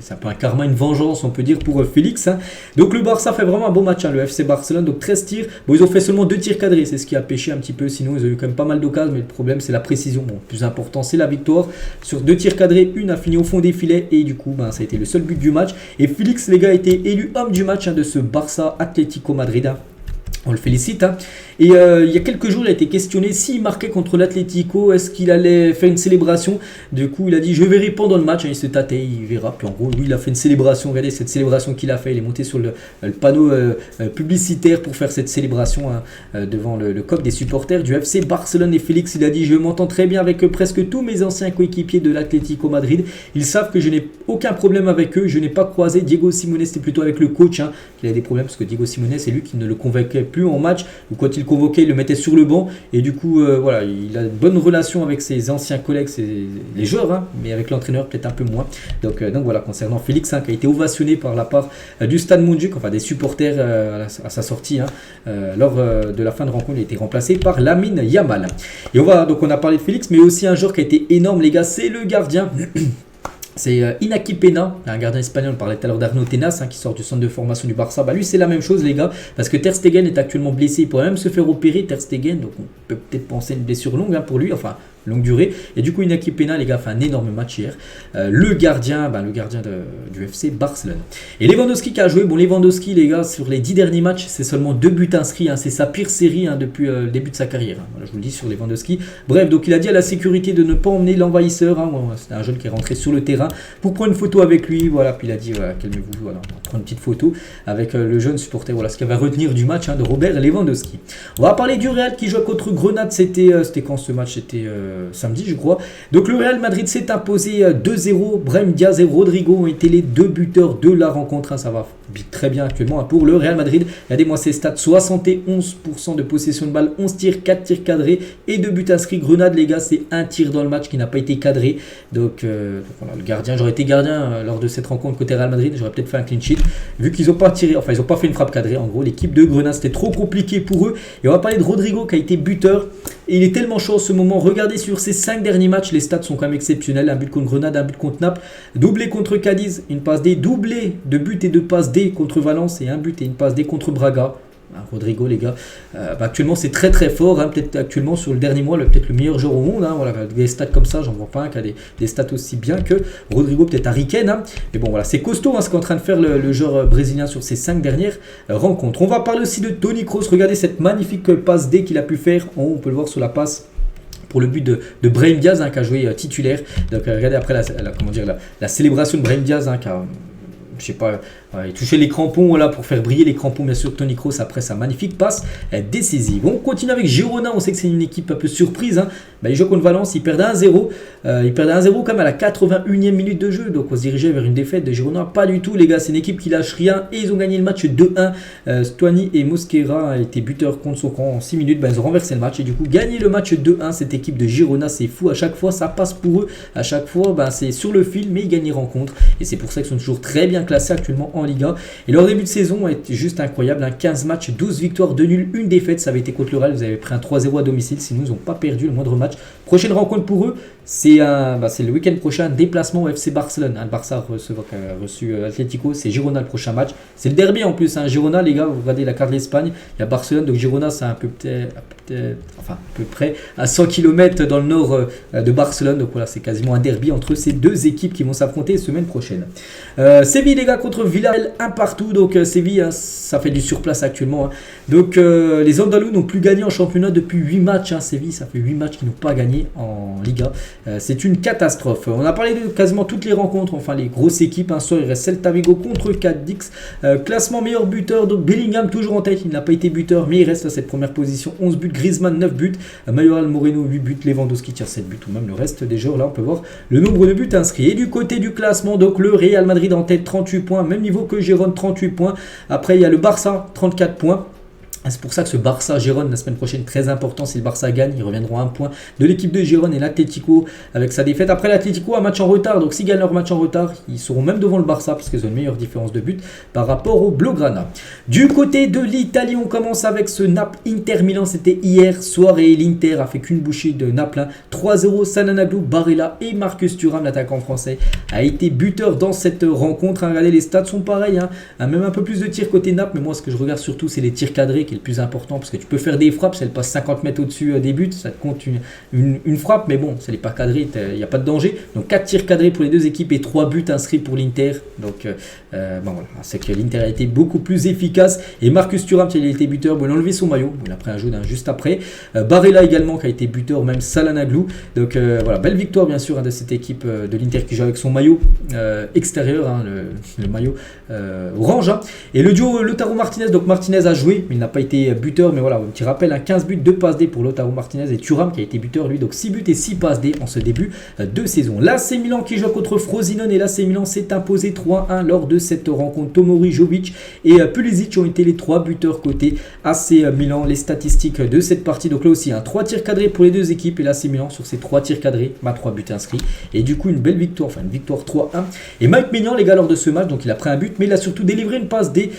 c'est un peu un karma, une vengeance, on peut dire, pour Félix. Donc le Barça fait vraiment un bon match, le FC Barcelone. Donc 13 tirs. Bon, ils ont fait seulement 2 tirs cadrés. C'est ce qui a pêché un petit peu. Sinon, ils ont eu quand même pas mal d'occasions. Mais le problème, c'est la précision. Bon, le plus important, c'est la victoire. Sur 2 tirs cadrés, une a fini au fond des filets. Et du coup, ça a été le seul but du match. Et Félix, les gars, a été élu homme du match de ce Barça Atlético Madrid. On le félicite. Et il y a quelques jours, il a été questionné s'il marquait contre l'Atlético, est-ce qu'il allait faire une célébration. Du coup, il a dit je verrai pendant le match. Il se tâtait, il verra. Puis en gros, lui, il a fait une célébration. Regardez cette célébration qu'il a fait. Il est monté sur le panneau publicitaire pour faire cette célébration devant le COP des supporters du FC Barcelone. Et Félix, il a dit je m'entends très bien avec presque tous mes anciens coéquipiers de l'Atlético Madrid. Ils savent que je n'ai aucun problème avec eux. Je n'ai pas croisé Diego Simeone. C'était plutôt avec le coach qu'il a des problèmes, parce que Diego Simeone, c'est lui qui ne le convainquait plus en match, ou quand il convoquait, il le mettait sur le banc. Et du coup, il a une bonne relation avec ses anciens collègues, les joueurs, mais avec l'entraîneur peut-être un peu moins. Donc voilà, concernant Félix, qui a été ovationné par la part du Stade Montjuïc, des supporters à sa sortie. Lors de la fin de rencontre, il a été remplacé par Lamine Yamal. Et on a parlé de Félix, mais aussi un joueur qui a été énorme, les gars, c'est le gardien. C'est Iñaki Peña, un gardien espagnol. On parlait tout à l'heure d'Arnaud Tenas, qui sort du centre de formation du Barça. Lui, c'est la même chose, les gars, parce que Ter Stegen est actuellement blessé. Il pourrait même se faire opérer, Ter Stegen. Donc, on peut peut-être penser à une blessure longue pour lui, longue durée. Et du coup, Iñaki Peña, les gars, fait un énorme match hier. Le gardien du FC Barcelone. Et Lewandowski qui a joué. Bon, Lewandowski, les gars, sur les 10 derniers matchs, c'est seulement 2 buts inscrits. C'est sa pire série depuis le début de sa carrière. Voilà, je vous le dis sur Lewandowski. Bref, donc il a dit à la sécurité de ne pas emmener l'envahisseur. C'est un jeune qui est rentré sur le terrain pour prendre une photo avec lui. Voilà, puis il a dit calmez-vous. Voilà, on va prendre une petite photo avec le jeune supporter. Voilà ce qu'il va retenir du match de Robert Lewandowski. On va parler du Real qui joue contre Grenade. C'était quand ce match? C'était samedi, je crois. Donc le Real Madrid s'est imposé 2-0. Brahim Diaz et Rodrigo ont été les 2 buteurs de la rencontre. Ça va très bien actuellement pour le Real Madrid. Regardez-moi ces stats: 71% de possession de balle, 11 tirs, 4 tirs cadrés et 2 buts inscrits. Grenade, les gars, c'est un tir dans le match qui n'a pas été cadré. Donc voilà, le gardien, j'aurais été gardien lors de cette rencontre côté Real Madrid, j'aurais peut-être fait un clean sheet. Vu qu'ils n'ont pas tiré, ils n'ont pas fait une frappe cadrée. En gros, l'équipe de Grenade, c'était trop compliqué pour eux. Et on va parler de Rodrigo qui a été buteur. Et il est tellement chaud en ce moment. Regardez sur ces 5 derniers matchs, les stats sont quand même exceptionnels. Un but contre Grenade, un but contre Naples, doublé contre Cadiz, une passe D, doublé de but et de passe D contre Valence et un but et une passe D contre Braga. Rodrigo, les gars, actuellement c'est très très fort. Peut-être actuellement sur le dernier mois, peut-être le meilleur joueur au monde. Voilà, des stats comme ça, j'en vois pas un qui a des stats aussi bien que Rodrigo, peut-être Harry Kane. Mais bon, voilà, c'est costaud ce qu'est en train de faire le joueur brésilien sur ces 5 dernières rencontres. On va parler aussi de Toni Kroos. Regardez cette magnifique passe D qu'il a pu faire. On peut le voir sur la passe pour le but de Brahim Diaz, qui a joué titulaire. Donc regardez après la célébration de Brahim Diaz, qui a je sais pas, il touchait les crampons voilà, pour faire briller les crampons, bien sûr, Toni Kroos après sa magnifique passe décisive. On continue avec Girona, on sait que c'est une équipe un peu surprise. Hein. Bah, ils jouent contre Valence, ils perdent 1-0. Ils perdent 1-0 quand même à la 81e minute de jeu, donc on se dirigeait vers une défaite de Girona. Pas du tout, les gars, c'est une équipe qui lâche rien et ils ont gagné le match 2-1. Stuani et Mosquera étaient buteurs contre son camp en 6 minutes. Bah, ils ont renversé le match et du coup, gagné le match 2-1. Cette équipe de Girona, c'est fou. À chaque fois, ça passe pour eux. À chaque fois, bah, c'est sur le fil, mais ils gagnent les rencontres. Et c'est pour ça qu'ils sont toujours très bien classés actuellement en Liga. Et leur début de saison est juste incroyable. 15 matchs, 12 victoires, 2 nuls, 1 défaite. Ça avait été contre le Real. Vous avez pris un 3-0 à domicile. Sinon, ils n'ont pas perdu le moindre match. Prochaine rencontre pour eux, c'est le week-end prochain. Déplacement au FC Barcelone. Le Barça a reçu Atlético. C'est Girona le prochain match. C'est le derby en plus. Girona, les gars, vous regardez la carte de l'Espagne. Il y a Barcelone. Donc Girona, c'est à peu près à 100 km dans le nord de Barcelone. Donc voilà, c'est quasiment un derby entre ces deux équipes qui vont s'affronter la semaine prochaine. Séville, les gars, contre Villarreal, un partout. Donc Séville, ça fait du surplace actuellement. Hein. Donc les Andalous n'ont plus gagné en championnat depuis 8 matchs. Hein. Séville, ça fait 8 matchs qu'ils n'ont pas gagné en Liga. C'est une catastrophe. On a parlé de quasiment toutes les rencontres, enfin les grosses équipes. Un soir, il reste Celta Vigo contre Cadix. Classement meilleur buteur, donc Bellingham toujours en tête. Il n'a pas été buteur, mais il reste à cette première position. 11 buts, Griezmann 9 buts, Mayoral Moreno 8 buts, Lewandowski tire 7 buts, ou même le reste des joueurs. Là, on peut voir le nombre de buts inscrits. Et du côté du classement, donc le Real Madrid en tête, 38 points, même niveau que Gérone, 38 points. Après, il y a le Barça, 34 points. C'est pour ça que ce Barça-Gérone, la semaine prochaine, très important. Si le Barça gagne, ils reviendront à un point de l'équipe de Gérone et l'Atlético avec sa défaite. Après, l'Atlético a un match en retard. Donc, s'ils gagnent leur match en retard, ils seront même devant le Barça parce qu'ils ont une meilleure différence de but par rapport au Blaugrana. Du côté de l'Italie, on commence avec ce Naples-Inter Milan. C'était hier soir et l'Inter a fait qu'une bouchée de Naples. 3-0, Sananaglu, Barella et Marcus Thuram, l'attaquant français, a été buteur dans cette rencontre. Regardez, les stats sont pareils. Même un peu plus de tirs côté Naples. Mais moi, ce que je regarde surtout, c'est les tirs cadrés qui est le plus important parce que tu peux faire des frappes, si elle passe 50 mètres au-dessus des buts, ça te compte une frappe, mais bon, ça n'est pas cadré, il n'y a pas de danger. Donc 4 tirs cadrés pour les deux équipes et 3 buts inscrits pour l'Inter. Donc voilà, c'est que l'Inter a été beaucoup plus efficace et Marcus Thuram, il a été buteur, bon, il a enlevé son maillot, il a pris un jaune juste après. Barella également qui a été buteur, même Salanoglu. Donc voilà, belle victoire bien sûr de cette équipe de l'Inter qui joue avec son maillot extérieur, le maillot orange. Et le duo Lautaro Martinez, donc Martinez a joué, mais il n'a pas été buteur, mais voilà, un petit rappel, 15 buts, 2 passes D pour Lautaro Martinez et Thuram qui a été buteur lui, donc 6 buts et 6 passes D en ce début de saison. L'AC Milan qui joue contre Frosinone et l'AC Milan s'est imposé 3-1 lors de cette rencontre. Tomori, Jovic et Pulisic ont été les 3 buteurs côté AC Milan. Les statistiques de cette partie, donc là aussi, 3 tirs cadrés pour les deux équipes et l'AC Milan sur ces 3 tirs cadrés, 3 buts inscrits et du coup une belle victoire, enfin une victoire 3-1. Et Mike Maignan, les gars, lors de ce match, donc il a pris un but, mais il a surtout délivré une passe D.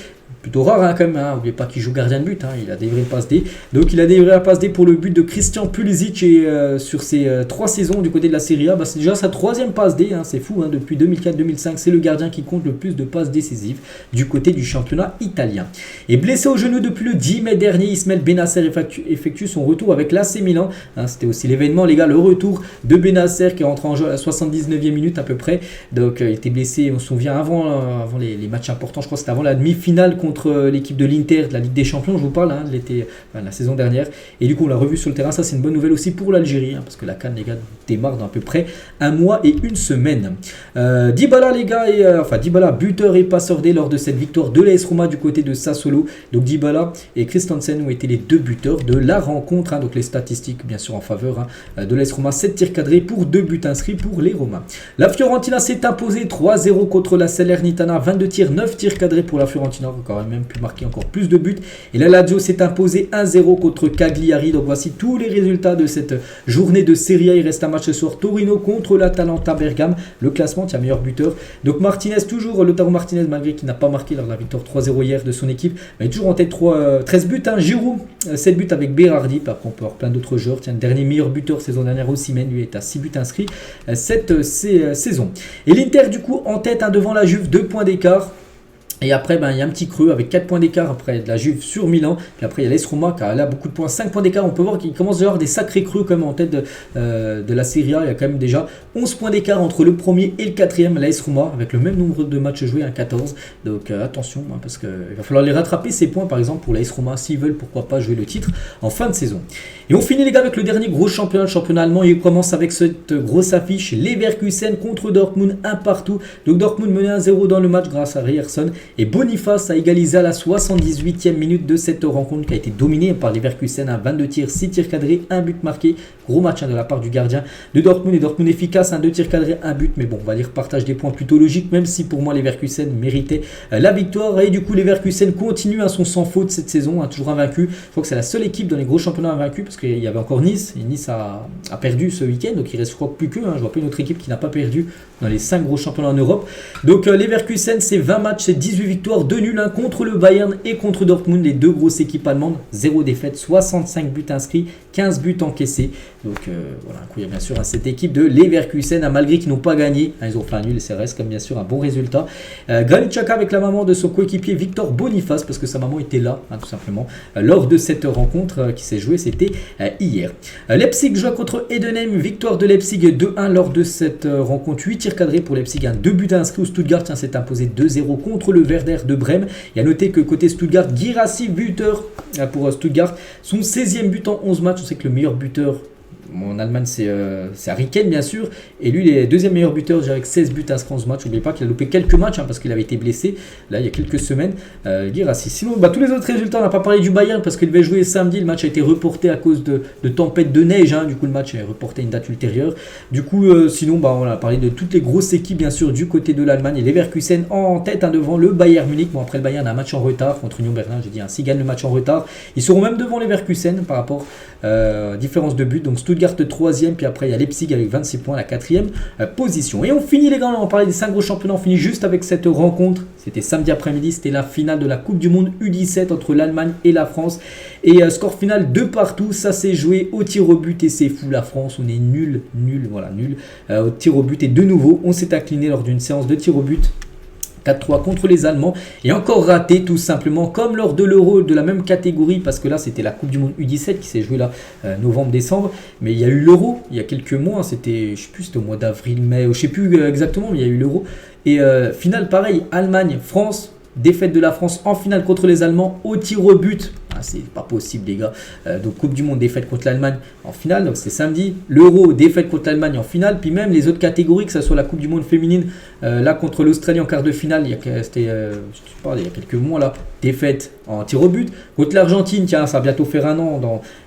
Plutôt rare quand même, n'oubliez pas qu'il joue gardien de but, il a délivré une passe D. Donc il a délivré la passe D pour le but de Christian Pulisic et sur ses 3 saisons du côté de la Serie A, c'est déjà sa 3e passe D, c'est fou, depuis 2004-2005, c'est le gardien qui compte le plus de passes décisives du côté du championnat italien. Et blessé au genou depuis le 10 mai dernier, Ismaël Bennacer effectue son retour avec l'AC Milan. C'était aussi l'événement, les gars, le retour de Bennacer qui est rentré en jeu à la 79e minute à peu près. Donc il était blessé, on se souvient, avant les matchs importants, je crois que c'était avant la demi-finale contre l'équipe de l'Inter de la Ligue des Champions, je vous parle, la saison dernière. Et du coup, on l'a revu sur le terrain. Ça, c'est une bonne nouvelle aussi pour l'Algérie, parce que la CAN, les gars, démarre dans à peu près un mois et une semaine. Dybala, les gars, Dybala, buteur et passeur D lors de cette victoire de l'AS Roma du côté de Sassuolo. Donc Dybala et Christensen ont été les 2 buteurs de la rencontre. Donc les statistiques, bien sûr, en faveur de l'AS Roma. 7 tirs cadrés pour 2 buts inscrits pour les Romains. La Fiorentina s'est imposée 3-0 contre la Salernitana. 22 tirs, 9 tirs cadrés pour la Fiorentina. Encore même pu marquer encore plus de buts. Et la Lazio s'est imposé 1-0 contre Cagliari. Donc voici tous les résultats de cette journée de Serie A. Il reste un match ce soir. Torino contre l'Atalanta Bergame. Le classement, tiens, meilleur buteur. Donc Martinez, toujours Lautaro Martinez, malgré qu'il n'a pas marqué lors de la victoire 3-0 hier de son équipe. Mais toujours en tête 13 buts. Giroud, 7 buts avec Berardi. Par contre, on peut avoir plein d'autres joueurs. Tiens, le dernier meilleur buteur saison dernière, Osimhen, lui est à 6 buts inscrits cette saison. Et l'Inter, du coup, en tête devant la Juve, 2 points d'écart. Et après, il y a un petit creux avec 4 points d'écart après de la Juve sur Milan. Puis après, il y a l'AS Roma qui a là beaucoup de points, 5 points d'écart. On peut voir qu'il commence à y avoir des sacrés creux comme en tête de la Serie A. Il y a quand même déjà 11 points d'écart entre le premier et le quatrième, l'AS Roma, avec le même nombre de matchs joués, 14. Donc attention, parce qu'il va falloir les rattraper ces points, par exemple, pour l'AS Roma, s'ils veulent, pourquoi pas, jouer le titre en fin de saison. Et on finit les gars avec le dernier gros championnat, le championnat allemand. Et on commence avec cette grosse affiche, Leverkusen contre Dortmund, un partout. Donc Dortmund menait 1-0 dans le match grâce à Ryerson. Et Boniface a égalisé à la 78e minute de cette rencontre qui a été dominée par Leverkusen à 22 tirs, 6 tirs cadrés, 1 but marqué. Gros match de la part du gardien de Dortmund. Et Dortmund efficace, 2 tirs cadrés, 1 but. Mais bon, on va dire partage des points plutôt logique, même si pour moi Leverkusen méritait la victoire. Et du coup, Leverkusen continue à son sans faute cette saison, toujours invaincu. Je crois que c'est la seule équipe dans les gros championnats invaincus parce qu'il y avait encore Nice. Et Nice a perdu ce week-end, donc il reste, je crois, plus que. Je vois pas une autre équipe qui n'a pas perdu dans les 5 gros championnats en Europe. Donc Leverkusen, c'est 20 matchs, c'est 18 victoires, 2 nuls, contre le Bayern et contre Dortmund, les deux grosses équipes allemandes. 0 défaite, 65 buts inscrits, 15 buts encaissés. Donc voilà, un coup, il y a bien sûr cette équipe de Leverkusen, malgré qu'ils n'ont pas gagné. Ils ont fait un nul et ça reste comme bien sûr un bon résultat. Granit Xhaka avec la maman de son coéquipier Victor Boniface, parce que sa maman était là, tout simplement, lors de cette rencontre qui s'est jouée, c'était hier. Leipzig joue contre Heidenheim, victoire de Leipzig 2-1 lors de cette rencontre. 8 tirs cadrés pour Leipzig, 2 buts inscrits. Au Stuttgart s'est imposé 2-0 contre le Werder de Brême. Et à noter que côté Stuttgart, Guirassy buteur pour Stuttgart, son 16e but en 11 matchs. On sait que le meilleur buteur en Allemagne, c'est Harry Kane, bien sûr. Et lui, il est deuxième meilleur buteur avec 16 buts inscrits en 11 matchs. N'oubliez pas qu'il a loupé quelques matchs parce qu'il avait été blessé là il y a quelques semaines. Guirassy. Sinon, tous les autres résultats, on n'a pas parlé du Bayern parce qu'il devait jouer samedi. Le match a été reporté à cause de tempête de neige. Du coup, le match est reporté à une date ultérieure. Du coup, sinon, on a parlé de toutes les grosses équipes, bien sûr, du côté de l'Allemagne. Et Leverkusen en tête devant le Bayern Munich. Bon, après, le Bayern a un match en retard contre Union Berlin. J'ai dit, s'ils gagnent le match en retard, ils seront même devant Leverkusen par rapport à différence de but. Donc, Stuttgart 3e, puis après il y a Leipzig avec 26 points, la 4e position. Et on finit les gars, on va parler des 5 gros championnats, on finit juste avec cette rencontre. C'était samedi après-midi, c'était la finale de la Coupe du Monde U17 entre l'Allemagne et la France. Et score final 2 partout, ça s'est joué au tir au but et c'est fou, la France, on est nul, au tir au but. Et de nouveau, on s'est incliné lors d'une séance de tir au but. 4-3 contre les Allemands et encore raté tout simplement comme lors de l'Euro de la même catégorie parce que là c'était la Coupe du Monde U17 qui s'est jouée là novembre-décembre, mais il y a eu l'Euro il y a quelques mois, c'était je sais plus, c'était au mois d'avril-mai, je sais plus exactement, mais il y a eu l'Euro et finale pareil, Allemagne-France, défaite de la France en finale contre les Allemands au tir au but. C'est pas possible les gars. Donc Coupe du Monde, défaite contre l'Allemagne en finale, donc c'est samedi. L'Euro, défaite contre l'Allemagne en finale. Puis même les autres catégories, que ce soit la Coupe du Monde féminine, là contre l'Australie en quart de finale, il y a quelques mois là, défaite en tir au but. Contre l'Argentine, tiens, ça va bientôt faire un an,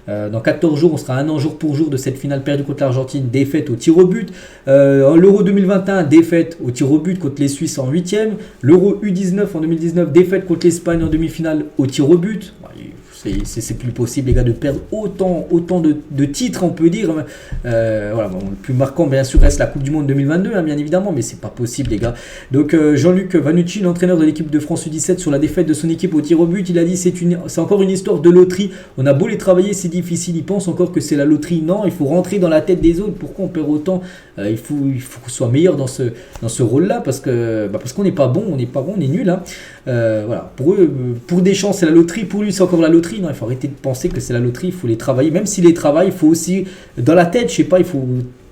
dans 14 jours, on sera un an jour pour jour de cette finale perdue contre l'Argentine, défaite au tir au but. L'Euro 2021, défaite au tir au but contre les Suisses en 8e. L'Euro U19 en 2019, défaite contre l'Espagne en demi-finale au tir au but. C'est plus possible les gars de perdre autant de titres, on peut dire. Le plus marquant bien sûr reste la Coupe du Monde 2022 bien évidemment, mais c'est pas possible les gars. Donc Jean-Luc Vanucci, l'entraîneur de l'équipe de France U17, sur la défaite de son équipe au tir au but, il a dit c'est encore une histoire de loterie, on a beau les travailler, c'est difficile, ils pensent encore que c'est la loterie. Non, il faut rentrer dans la tête des autres. Pourquoi on perd autant? Il faut qu'on soit meilleur dans ce rôle là parce qu'on n'est pas bon, on est nul. Pour eux, pour Deschamps c'est la loterie, pour lui c'est encore la loterie. Non, il faut arrêter de penser que c'est la loterie, il faut les travailler. Même s'il les travaille, il faut aussi, dans la tête, je sais pas, il faut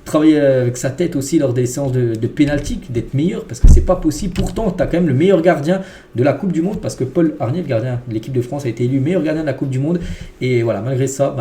travailler avec sa tête aussi lors des séances de pénalty, d'être meilleur, parce que c'est pas possible. Pourtant, tu as quand même le meilleur gardien de la Coupe du Monde, parce que Paul Harnier, le gardien de l'équipe de France, a été élu meilleur gardien de la Coupe du Monde. Et voilà, malgré ça,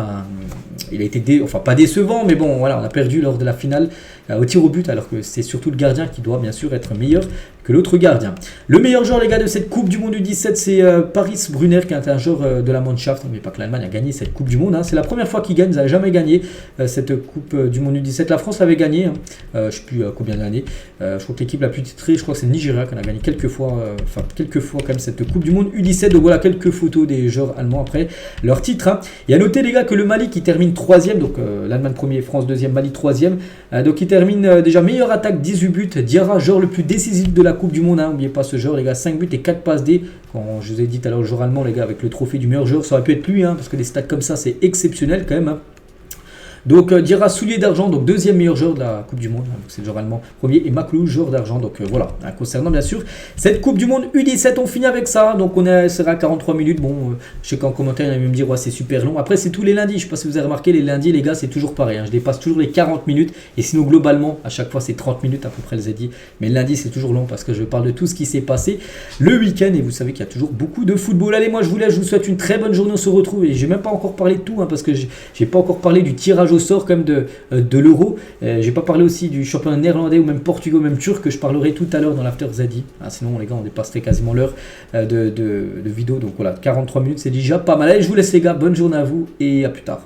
il a été pas décevant, mais bon, voilà, on a perdu lors de la finale au tir au but, alors que c'est surtout le gardien qui doit bien sûr être meilleur que l'autre gardien. Le meilleur joueur les gars de cette Coupe du Monde U17, c'est Paris Brunner, qui est un joueur de la Mannschaft. N'oubliez pas que l'Allemagne a gagné cette Coupe du Monde, c'est la première fois qu'ils gagnent, ils n'avaient jamais gagné cette Coupe du Monde U17. La France avait gagné, je ne sais plus combien d'années, je crois que l'équipe la plus titrée, je crois que c'est Nigeria qui en a gagné quelques fois quand même cette Coupe du Monde U17. Donc voilà quelques photos des joueurs allemands après leur titre. Et à noter les gars que le Mali qui termine 3e, donc l'Allemagne 1er, France 2e, Mali 3e, donc il termine déjà meilleure attaque, 18 buts. Diarra, joueur le plus décisif de la Coupe du Monde, n'oubliez pas ce joueur les gars, 5 buts et 4 passes D. Quand je vous ai dit tout à l'heure le joueur allemand les gars, avec le trophée du meilleur joueur, ça aurait pu être lui, parce que des stats comme ça c'est exceptionnel quand même. Donc Dira, soulier d'argent, donc deuxième meilleur joueur de la Coupe du Monde, hein, c'est le joueur allemand premier, et Maklou, joueur d'argent. Donc voilà, hein, concernant bien sûr cette Coupe du Monde U17, on finit avec ça. Donc on sera à 43 minutes. Bon, je sais qu'en commentaire, il y en a me dire ouais, c'est super long. Après, c'est tous les lundis. Je sais pas si vous avez remarqué, les lundis, les gars, c'est toujours pareil. Hein, je dépasse toujours les 40 minutes. Et sinon, globalement, à chaque fois, c'est 30 minutes à peu près, les dit. Mais le lundi, c'est toujours long parce que je parle de tout ce qui s'est passé le week-end. Et vous savez qu'il y a toujours beaucoup de football. Allez, moi, je vous laisse. Je vous souhaite une très bonne journée. On se retrouve. Et j'ai même pas encore parlé de tout, hein, parce que j'ai pas encore parlé du tirage au sort comme de l'Euro. J'ai pas parlé aussi du championnat néerlandais ou même portugais ou même turc que je parlerai tout à l'heure dans l'After Zadi. Ah, sinon, les gars, on dépasserait quasiment l'heure de vidéo. Donc voilà, 43 minutes, c'est déjà pas mal. Allez, je vous laisse, les gars. Bonne journée à vous et à plus tard.